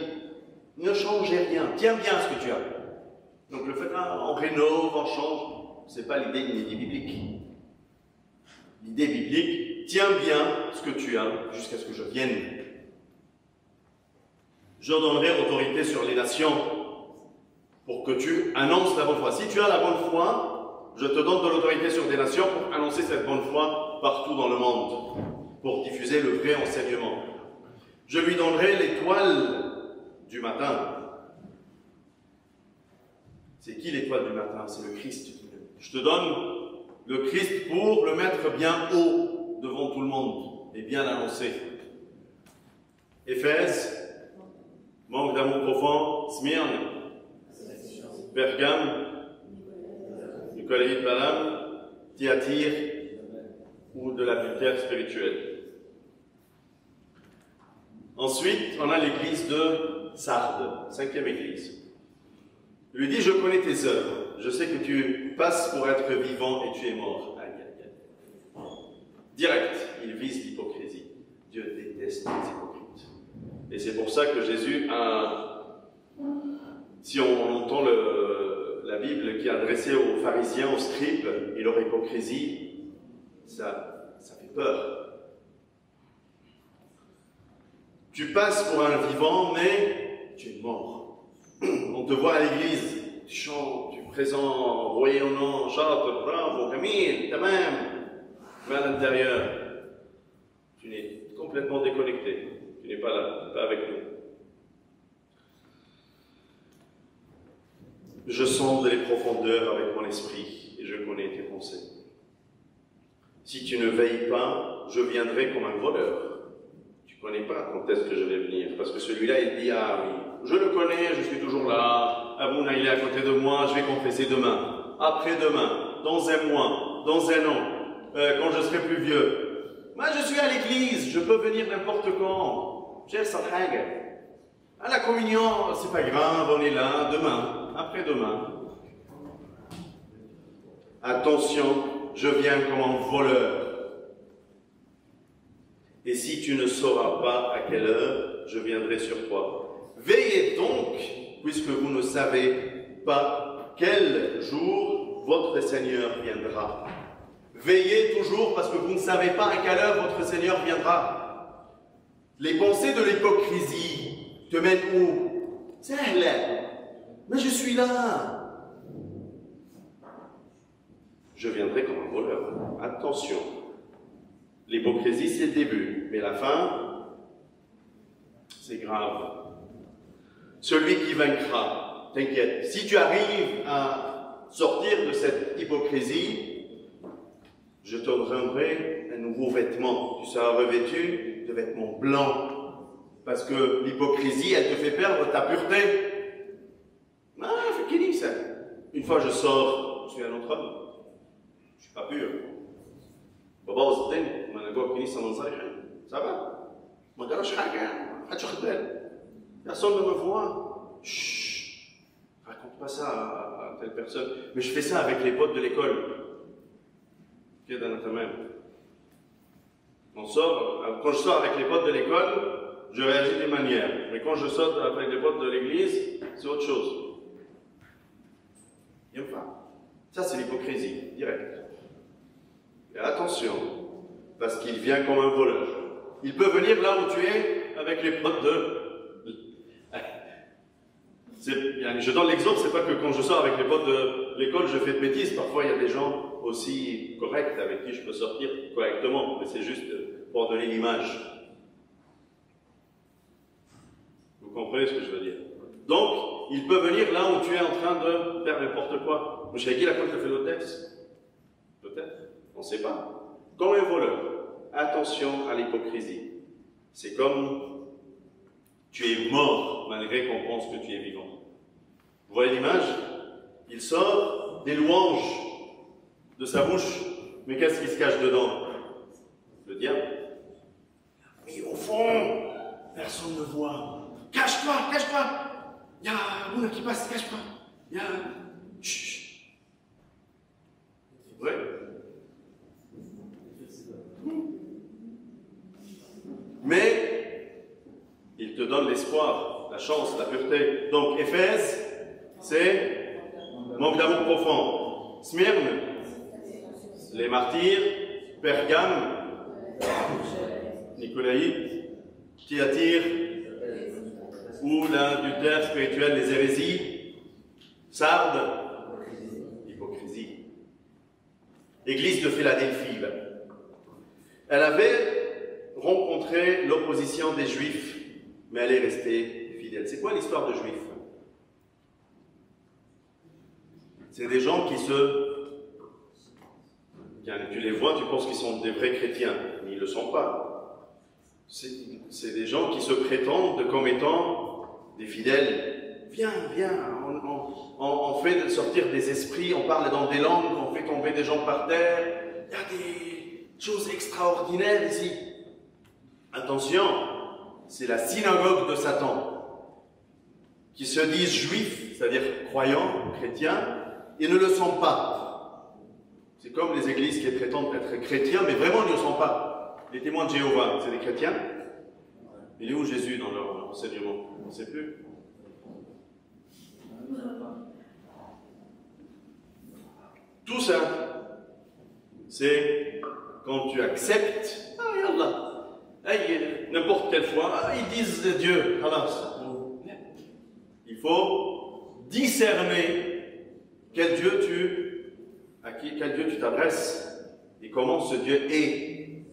Ne changez rien. Tiens bien ce que tu as. Donc le fait, on rénove, on change, ce n'est pas l'idée biblique. L'idée biblique, tiens bien ce que tu as jusqu'à ce que je vienne. Je donnerai autorité sur les nations pour que tu annonces la bonne foi. Si tu as la bonne foi, je te donne de l'autorité sur des nations pour annoncer cette bonne foi partout dans le monde, pour diffuser le vrai enseignement. Je lui donnerai l'étoile du matin. C'est qui l'étoile du matin? C'est le Christ. Je te donne le Christ pour le mettre bien haut devant tout le monde et bien l'annoncer. Éphèse, manque d'amour profond, Smyrne, Pergame, Nicolaïde Balaam, Thyatire ou de l'adultère spirituel. Ensuite, on a l'église de Sardes, 5e église. Il lui dit: je connais tes œuvres, je sais que tu passes pour être vivant et tu es mort. Aïe, aïe, aïe. Direct, il vise l'hypocrisie. Dieu déteste les hypocrites. Et c'est pour ça que Jésus a, si on entend la Bible qui est adressée aux pharisiens, aux scribes et leur hypocrisie, ça fait peur. Tu passes pour un vivant, mais tu es mort. On te voit à l'église, tu chantes, tu présentes, rayonnant, chante, bravo, Camille, ta même. Mais à l'intérieur, tu n'es complètement déconnecté. Tu n'es pas là, pas avec nous. Je sonde les profondeurs avec mon esprit et je connais tes pensées. Si tu ne veilles pas, je viendrai comme un voleur. Tu ne connais pas quand est-ce que je vais venir, parce que celui-là, il dit: ah oui, je le connais, je suis toujours là, Abouna, il est à côté de moi, je vais confesser demain, après-demain, dans un mois, dans un an, quand je serai plus vieux. Moi, je suis à l'église, je peux venir n'importe quand. J'ai le à la communion, c'est pas grave, on est là, demain, après-demain. Attention, je viens comme un voleur. Et si tu ne sauras pas à quelle heure je viendrai sur toi. Veillez donc, puisque vous ne savez pas quel jour votre Seigneur viendra. Veillez toujours, parce que vous ne savez pas à quelle heure votre Seigneur viendra. Les pensées de l'hypocrisie te mènent où? C'est là. Mais je suis là. Je viendrai comme un voleur. Attention. L'hypocrisie, c'est le début, mais la fin, c'est grave. Celui qui vaincra, t'inquiète. Si tu arrives à sortir de cette hypocrisie, je te donnerai un nouveau vêtement. Tu seras revêtu de vêtements blancs. Parce que l'hypocrisie, elle te fait perdre ta pureté. Ah, c'est qui dit ça? Une fois je sors, je suis un autre homme. Je ne suis pas pur. Ça va? Personne ne me voit. Chut, raconte pas ça à telle personne. Mais je fais ça avec les potes de l'école. Quand je sors avec les potes de l'école, je réagis d'une manière. Mais quand je sors avec les potes de l'église, c'est autre chose. Il n'aime pas. Ça, c'est l'hypocrisie, directe. Et attention, parce qu'il vient comme un voleur. Il peut venir là où tu es avec les potes de... Je donne l'exemple, c'est pas que quand je sors avec les potes de l'école, je fais de bêtises. Parfois, il y a des gens aussi corrects avec qui je peux sortir correctement. Mais c'est juste pour donner l'image. Vous comprenez ce que je veux dire? Donc, il peut venir là où tu es en train de faire n'importe quoi. Vous savez qui la fois que fait le texte? Peut-être, on ne sait pas. Comme un voleur, attention à l'hypocrisie. C'est comme tu es mort malgré qu'on pense que tu es vivant. Vous voyez l'image? Il sort des louanges de sa bouche, mais qu'est-ce qui se cache dedans? Le diable. Mais au fond, personne ne voit. Cache-toi, cache-toi. Il y a Mouna qui passe, cache-toi. Il y a... Chut. C'est vrai? Mais il te donne l'espoir, la chance, la pureté. Donc Éphèse, c'est manque d'amour profond. Smyrne, les martyrs. Pergame, Nicolaï. Thyatire, ou l'adultère spirituel, les hérésies. Sardes, l'hypocrisie. Église de Philadelphie. Elle avait rencontré l'opposition des Juifs, mais elle est restée fidèle. C'est quoi l'histoire de Juifs? C'est des gens qui tu les vois, tu penses qu'ils sont des vrais chrétiens, mais ils ne le sont pas. C'est des gens qui se prétendent comme étant des fidèles. Viens, on fait sortir des esprits, on parle dans des langues, on fait tomber des gens par terre. Il y a des choses extraordinaires ici. Attention, c'est la synagogue de Satan, qui se disent juifs, c'est-à-dire croyants, chrétiens, et ne le sont pas. C'est comme les églises qui prétendent être chrétiens, mais vraiment ils ne le sont pas. Les témoins de Jéhovah, c'est des chrétiens. Il est où Jésus dans leur enseignement? On ne sait plus. Tout ça, c'est quand tu acceptes, n'importe quelle fois, ils disent Dieu. Il faut discerner quel Dieu quel Dieu tu t'adresses et comment ce Dieu est.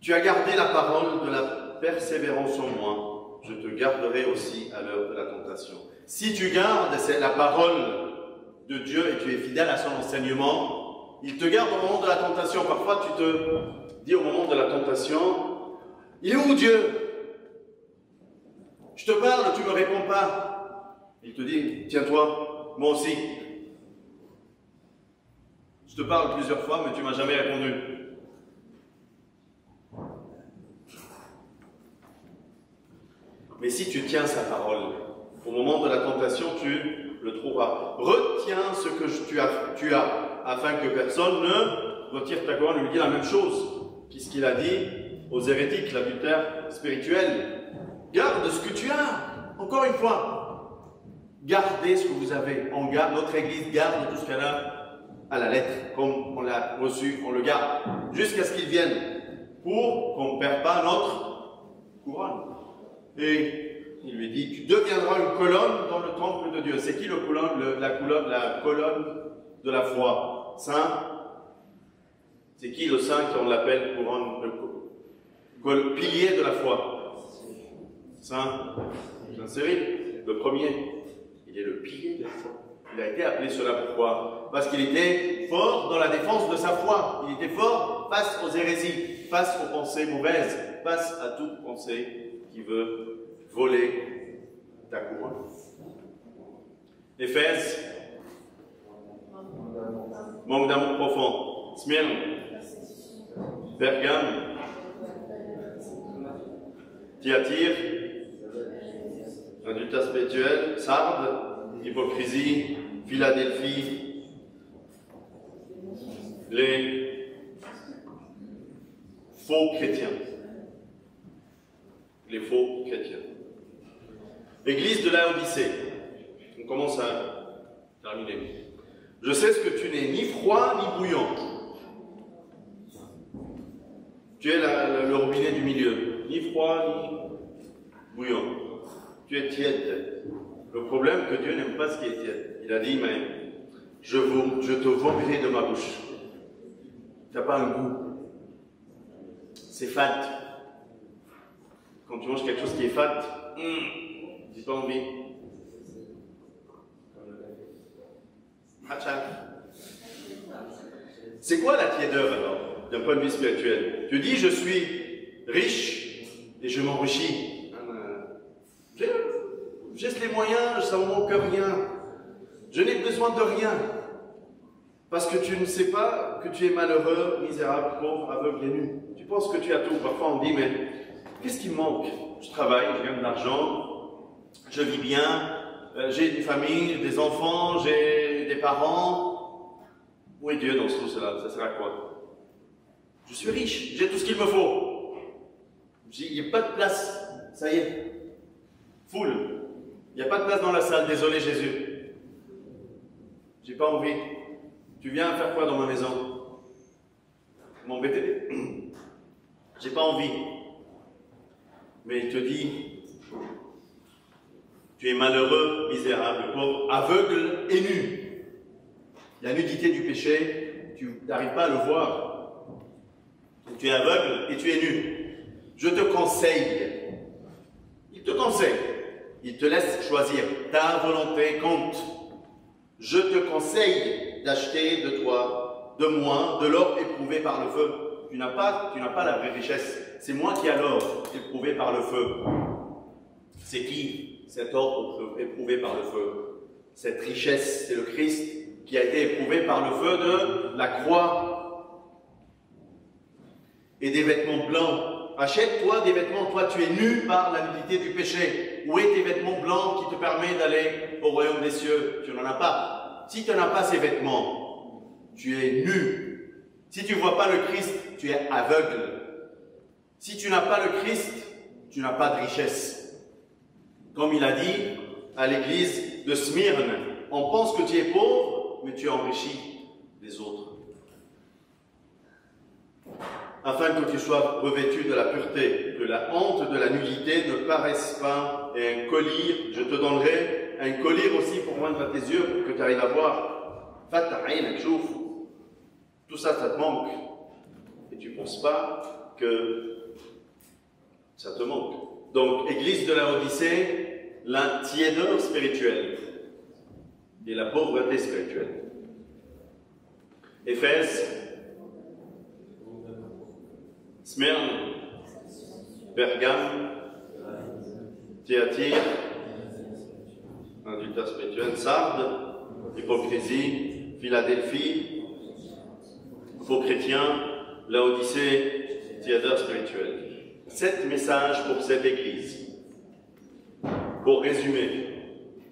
Tu as gardé la parole de la persévérance en moi, je te garderai aussi à l'heure de la tentation. Si tu gardes la parole de Dieu et tu es fidèle à son enseignement, il te garde au moment de la tentation. Parfois tu te dis au moment de la tentation, il est où Dieu? Je te parle, tu ne me réponds pas. Il te dit, tiens-toi, moi aussi. Je te parle plusieurs fois, mais tu ne m'as jamais répondu. Mais si tu tiens sa parole, au moment de la tentation, tu le trouveras. Retiens ce que tu as, afin que personne ne retire ta couronne. Lui dit la même chose qu'est-ce qu'il a dit aux hérétiques, l'adultère spirituel. Garde ce que tu as. Encore une fois, gardez ce que vous avez. Notre Église garde tout ce qu'elle a à la lettre, comme on l'a reçu, on le garde, jusqu'à ce qu'il vienne, pour qu'on ne perde pas notre couronne. Et il lui dit, tu deviendras une colonne dans le temple de Dieu. C'est qui la colonne de la foi? Saint? C'est qui le saint qu'on l'appelle couronne, pilier de la foi? Saint Cyril. le premier. Il est le pilier de la foi. Il a été appelé cela pourquoi? Parce qu'il était fort dans la défense de sa foi. Il était fort face aux hérésies, face aux pensées mauvaises, face à toute pensée qui veut voler ta couronne. Éphèse, manque d'amour profond. Smyrne, Pergame, Thyatire, adultère spirituel, Sardes, hypocrisie, Philadelphie, les faux chrétiens. Les faux chrétiens. Église de Laodicée. On commence à terminer. Je sais ce que tu n'es ni froid ni bouillant. Tu es le robinet du milieu. Ni froid ni bouillant. Tu es tiède. Le problème, que Dieu n'aime pas ce qui est tiède. Il a dit, mais je te vomirai de ma bouche. Tu n'as pas un goût. C'est fade. Quand tu manges quelque chose qui est fade, j'ai pas envie. C'est quoi la tiédeur alors, d'un point de vue spirituel? Tu dis, je suis riche et je m'enrichis. J'ai les moyens, ça ne me manque rien. Je n'ai besoin de rien. Parce que tu ne sais pas que tu es malheureux, misérable, pauvre, aveugle et nu. Tu penses que tu as tout. Parfois on dit, mais qu'est-ce qui me manque? Je travaille, je gagne de l'argent, je vis bien, j'ai une famille, des enfants, j'ai des parents. Où est Dieu dans tout cela? Ça sert à quoi? Je suis riche, j'ai tout ce qu'il me faut. Il n'y a pas de place, ça y est. Full. Il n'y a pas de place dans la salle, désolé Jésus. J'ai pas envie. Tu viens faire quoi dans ma maison? M'embêter? J'ai pas envie. Mais il te dit, tu es malheureux, misérable, pauvre, aveugle et nu. La nudité du péché, tu n'arrives pas à le voir. Tu es aveugle et tu es nu. Je te conseille, il te conseille, il te laisse choisir, ta volonté compte. Je te conseille d'acheter de toi, de moi, de l'or éprouvé par le feu. Tu n'as pas la vraie richesse. C'est moi qui ai l'or éprouvé par le feu. C'est qui cet or éprouvé par le feu? Cette richesse, c'est le Christ qui a été éprouvé par le feu de la croix. Et des vêtements blancs. Achète-toi des vêtements. Toi, tu es nu par la nudité du péché. Où est tes vêtements blancs qui te permettent d'aller au royaume des cieux? Tu n'en as pas. Si tu n'en as pas ces vêtements, tu es nu. Si tu ne vois pas le Christ, tu es aveugle. Si tu n'as pas le Christ, tu n'as pas de richesse. Comme il a dit à l'église de Smyrne, on pense que tu es pauvre, mais tu enrichis les autres. Afin que tu sois revêtu de la pureté, que la honte de la nudité ne paraisse pas, et un collier, je te donnerai un collier aussi pour moindre à tes yeux, pour que tu arrives à voir. Tout ça, ça te manque. Et tu ne penses pas que ça te manque. Donc, église de Laodicée, la tiédeur spirituelle et la pauvreté spirituelle. Éphèse, Smyrne, Pergame, Thyatire, adultère spirituel, Sardes, hypocrisie, Philadelphie, faux chrétiens, Laodicée, tiédeur spirituelle. 7 messages pour cette église. Pour résumer,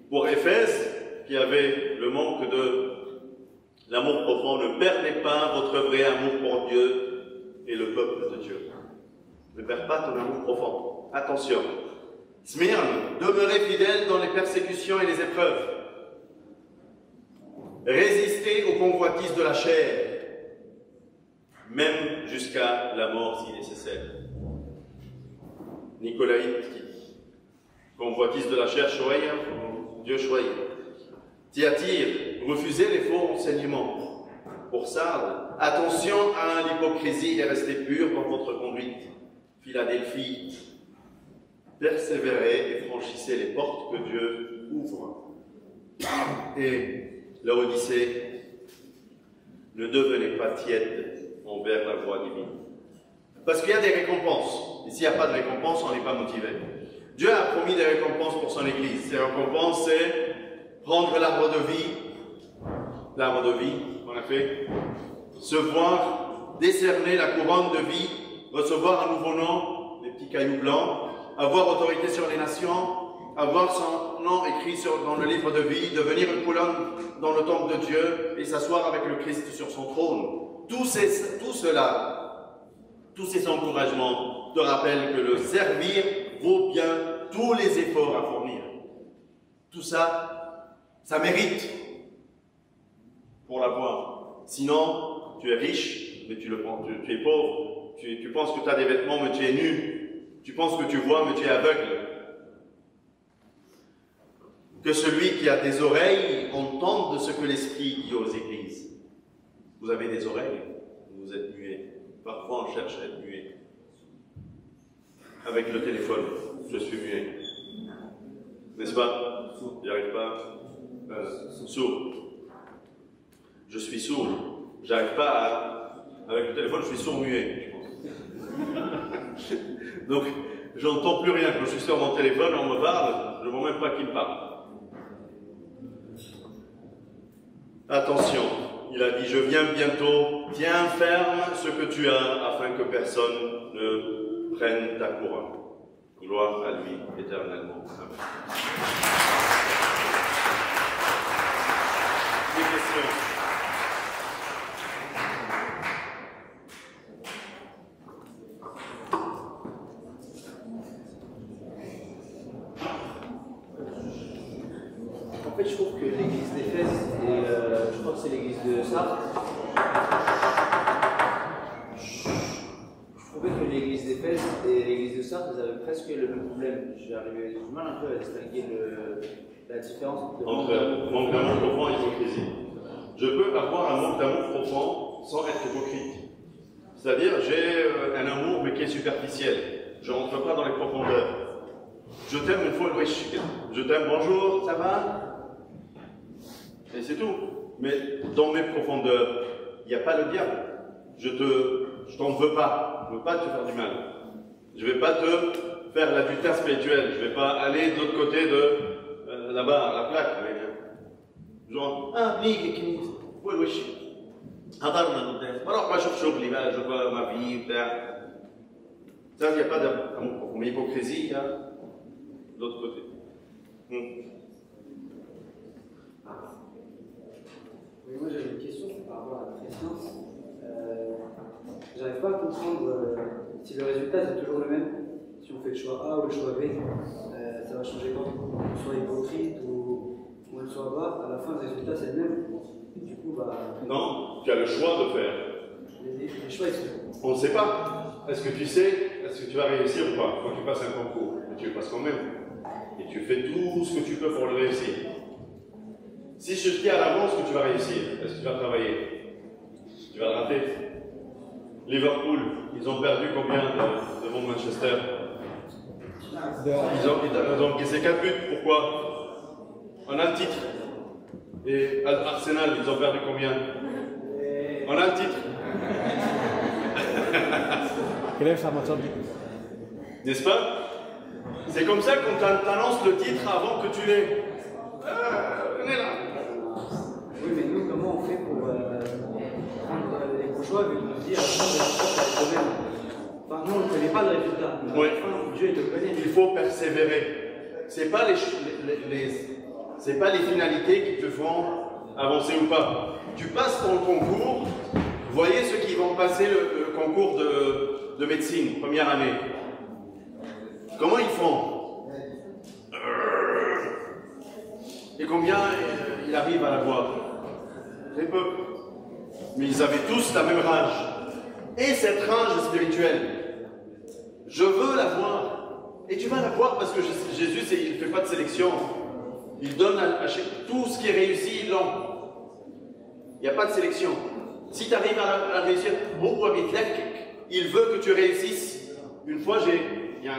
pour Éphèse, qui avait le manque de l'amour profond, ne perdez pas votre vrai amour pour Dieu et le peuple de Dieu. Ne perds pas ton amour profond. Attention. Smyrne, demeurez fidèles dans les persécutions et les épreuves. Résistez aux convoitises de la chair, même jusqu'à la mort si nécessaire. Nicolaïte, convoitise de la chair, choye, Dieu choye. Thyatire, refusez les faux enseignements. Pour Sardes, attention à l'hypocrisie et restez pur dans votre conduite. Philadelphie, persévérez et franchissez les portes que Dieu ouvre. Et l'Odyssée, ne devenez pas tiède envers la voie divine. Parce qu'il y a des récompenses. Et s'il n'y a pas de récompense, on n'est pas motivé. Dieu a promis des récompenses pour son Église. Ces récompenses, c'est prendre l'arbre de vie. L'arbre de vie, on a fait. Se voir décerner la couronne de vie, recevoir un nouveau nom, les petits cailloux blancs, avoir autorité sur les nations, avoir son nom écrit dans le livre de vie, devenir une colonne dans le temple de Dieu et s'asseoir avec le Christ sur son trône. Tout cela, tous ces encouragements te rappellent que le servir vaut bien tous les efforts à fournir. Tout ça, ça mérite pour l'avoir. Sinon, tu es riche, mais tu es pauvre. Tu penses que tu as des vêtements, mais tu es nu. Tu penses que tu vois, mais tu es aveugle. Que celui qui a des oreilles entende de ce que l'Esprit dit aux églises. Vous avez des oreilles, vous êtes muets. Parfois on cherche à être muet. Avec le téléphone, je suis muet. N'est-ce pas? J'y arrive pas. Sourd. Je suis sourd. J'arrive pas à... Avec le téléphone, je suis sourd-muet, je pense. Donc, j'entends plus rien. Quand je suis sur mon téléphone, on me parle, je ne vois même pas qui me parle. Attention, il a dit, je viens bientôt, tiens ferme ce que tu as, afin que personne ne prenne ta couronne. Gloire à lui éternellement. Amen. Des questions? En fait, je trouve que l'église d'Éphèse, et je crois que c'est l'église de Sardes, je trouvais que l'église d'Éphèse et l'église de Sardes, ils avaient presque le même problème. J'ai du mal un peu à distinguer la différence entre manque d'amour profond et hypocrisie. Je peux avoir un manque d'amour profond sans être hypocrite. C'est-à-dire, j'ai un amour mais qui est superficiel. Je ne rentre pas dans les profondeurs. Je t'aime une fois, oui, je t'aime, bonjour, ça va? Et c'est tout. Mais dans mes profondeurs, il n'y a pas le diable. Je t'en veux pas. Je ne veux pas te faire du mal. Je ne vais pas te faire l'adultère spirituel. Je ne vais pas aller de l'autre côté de là-bas, à la plaque. Genre, oui, alors moi je vois ma vie, ça, il n'y a pas d'amour. Mais hypocrisie, il y a de l'autre côté. Oui, moi j'avais une question par rapport à la préscience. J'arrive pas à comprendre si le résultat c'est toujours le même. Si on fait le choix A ou le choix B, ça va changer quoi? Qu'on soit hypocrite ou on ne soit pas, à la fin le résultat c'est le même. Du coup, non, tu as le choix de faire. Les choix ils sont. On ne sait pas. Est-ce que tu sais, est-ce que tu vas réussir ou pas quand tu passes un concours? Et tu le passes quand même. Et tu fais tout ce que tu peux pour le réussir. Si je te dis à l'avance que tu vas réussir, est-ce que tu vas travailler? Tu vas le rater. Liverpool, ils ont perdu combien devant Manchester? Ils ont encaissé 4 buts. Pourquoi? On a le titre. Et Arsenal, ils ont perdu combien? On a le titre. N'est-ce pas? C'est comme ça qu'on t'annonce le titre avant que tu l'aies. On est là. Oui, mais nous, comment on fait pour prendre les bons choix vu qu'on nous dit à la fin de la ça va être le même? Enfin, nous, on ne connaît pas le résultat. Oui. Dieu, il le connaît. Il faut persévérer. C'est pas c'est pas les finalités qui te font avancer ou pas. Tu passes ton concours. Voyez ceux qui vont passer le concours de médecine, première année. Comment ils font? Et combien il arrive à l'avoir? Très peu. Mais ils avaient tous la même rage. Et cette rage spirituelle, je veux l'avoir. Et tu vas l'avoir parce que Jésus, il ne fait pas de sélection. Il donne à tout ce qui est réussi, il l'en. Il n'y a pas de sélection. Si tu arrives à réussir, il veut que tu réussisses. Une fois, il y a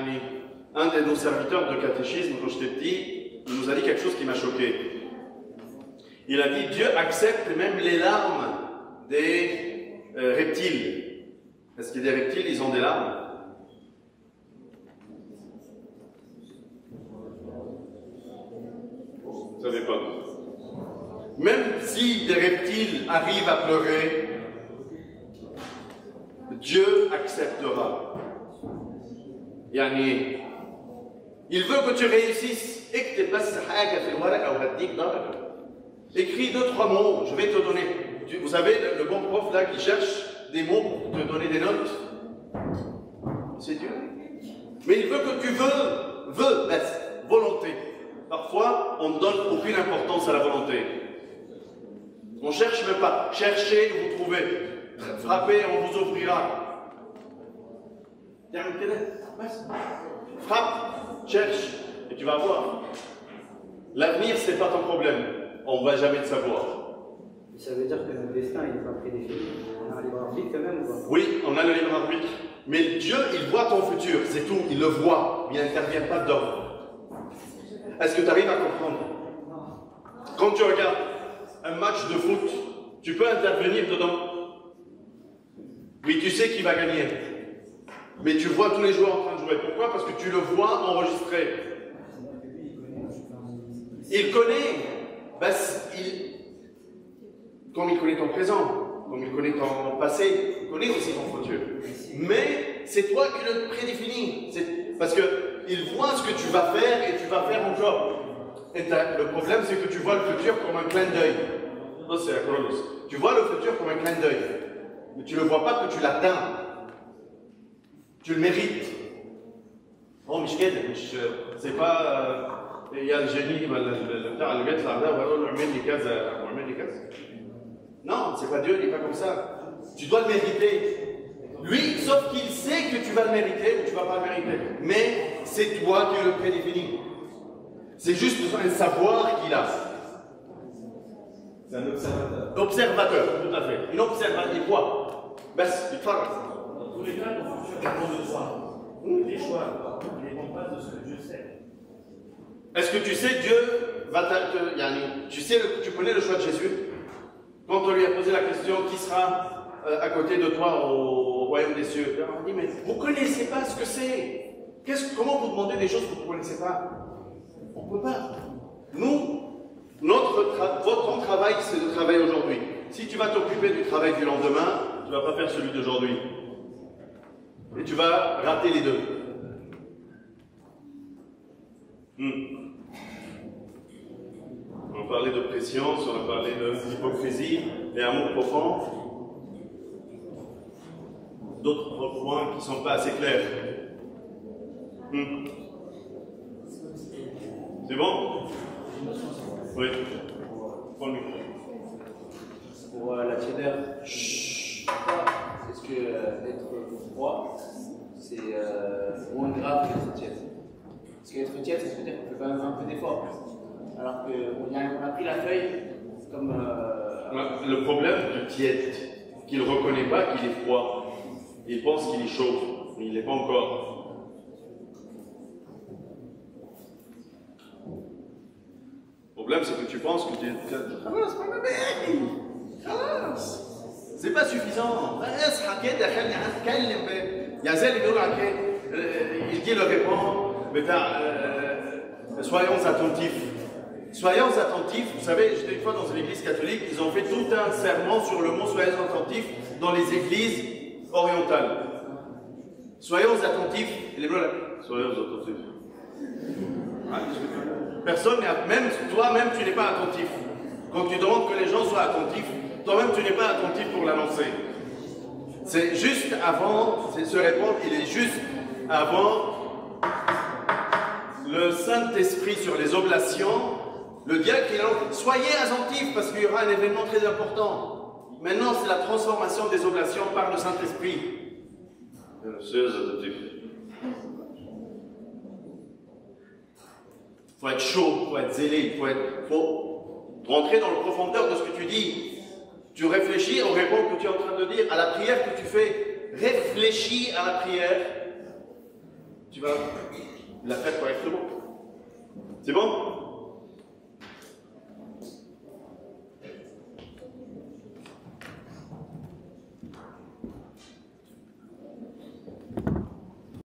Un de nos serviteurs de catéchisme, quand j'étais petit, il nous a dit quelque chose qui m'a choqué. Il a dit, Dieu accepte même les larmes des reptiles. Est-ce qu'il y a des reptiles, ils ont des larmes? Vous ne savez pas. Même si des reptiles arrivent à pleurer, Dieu acceptera. Yani, il veut que tu réussisses. Écris 2-3 mots, je vais te donner. Vous savez, le bon prof là qui cherche des mots pour te donner des notes, c'est Dieu. Mais il veut que tu veux, volonté. Parfois, on ne donne aucune importance à la volonté. On ne cherche même pas. Cherchez, vous trouvez. Frappez, on vous ouvrira. Frappe, cherche, et tu vas voir. L'avenir, ce n'est pas ton problème. On ne va jamais le savoir. Ça veut dire que notre destin, il n'est pas prédéfini. On a un libre arbitre quand même ou pas? Oui, on a le libre arbitre. Mais Dieu, il voit ton futur, c'est tout. Il le voit, mais il n'intervient pas dedans. Est-ce que tu arrives à comprendre? Quand tu regardes un match de foot, tu peux intervenir dedans. Oui, tu sais qui va gagner. Mais tu vois tous les joueurs en train de jouer. Pourquoi? Parce que tu le vois enregistré. Il connaît. Comme il connaît ton présent, comme il connaît ton passé, il connaît aussi ton futur. Mais c'est toi qui le prédéfinis. Parce qu'il voit ce que tu vas faire et tu vas faire encore. Et le problème, c'est que tu vois le futur comme un clin d'œil. Non, c'est Acrolos. Tu vois le futur comme un clin d'œil. Mais tu ne le vois pas que tu l'atteins. Tu le mérites. Oh, c'est pas. Il y a le génie, non, c'est pas Dieu, il n'est pas comme ça. Tu dois le mériter. Lui, sauf qu'il sait que tu vas le mériter ou tu ne vas pas le mériter. Mais c'est toi qui le prédéfinis. C'est juste un savoir qu'il a. C'est un observateur. Observateur, tout à fait. Une observateur, il voit. Il parle. Dans tous les cas, ton futur dépend de toi. Les choix ne dépendent pas de ce que Dieu sait. Est-ce que tu sais, Dieu va tu connais le choix de Jésus? Quand on lui a posé la question, qui sera à côté de toi au royaume des cieux? On dit, mais vous ne connaissez pas ce que c'est. Comment vous demandez des choses que vous ne connaissez pas? On ne peut pas. Nous, ton travail, c'est de travailler aujourd'hui. Si tu vas t'occuper du travail du lendemain, tu ne vas pas faire celui d'aujourd'hui. Et tu vas rater les deux. On a parlé de préscience, on a parlé d'hypocrisie et amour profond. D'autres points qui ne sont pas assez clairs. C'est bon? Oui. Prends le micro. Pour la tiédeur, est-ce que être froid, c'est moins grave qu'être tiède? Parce qu'être tiède, ça veut dire qu'on fait quand même un peu d'effort. Alors qu'on a pris la feuille comme. Le problème du tiède, qu'il ne reconnaît pas qu'il est froid. Il pense qu'il est chaud, mais il n'est pas encore. Le problème, c'est que tu penses que tu es. C'est pas suffisant. Il dit le répond. Soyons attentifs. Soyons attentifs. Vous savez, j'étais une fois dans une église catholique, ils ont fait tout un sermon sur le mot soyons attentifs dans les églises orientales. Soyons attentifs. Soyons attentifs. Personne, même toi-même, tu n'es pas attentif. Quand tu demandes que les gens soient attentifs, toi-même, tu n'es pas attentif pour l'annoncer. C'est juste avant, se répondre, il est juste avant le Saint-Esprit sur les oblations. Le diacre, il a dit, soyez attentifs parce qu'il y aura un événement très important. Maintenant, c'est la transformation des oblations par le Saint-Esprit. Soyez attentifs. Il faut être chaud, il faut être zélé, il faut rentrer dans la profondeur de ce que tu dis. Tu réfléchis aux réponses que tu es en train de dire, à la prière que tu fais. Réfléchis à la prière. Tu vas il l'a fait correctement. C'est bon?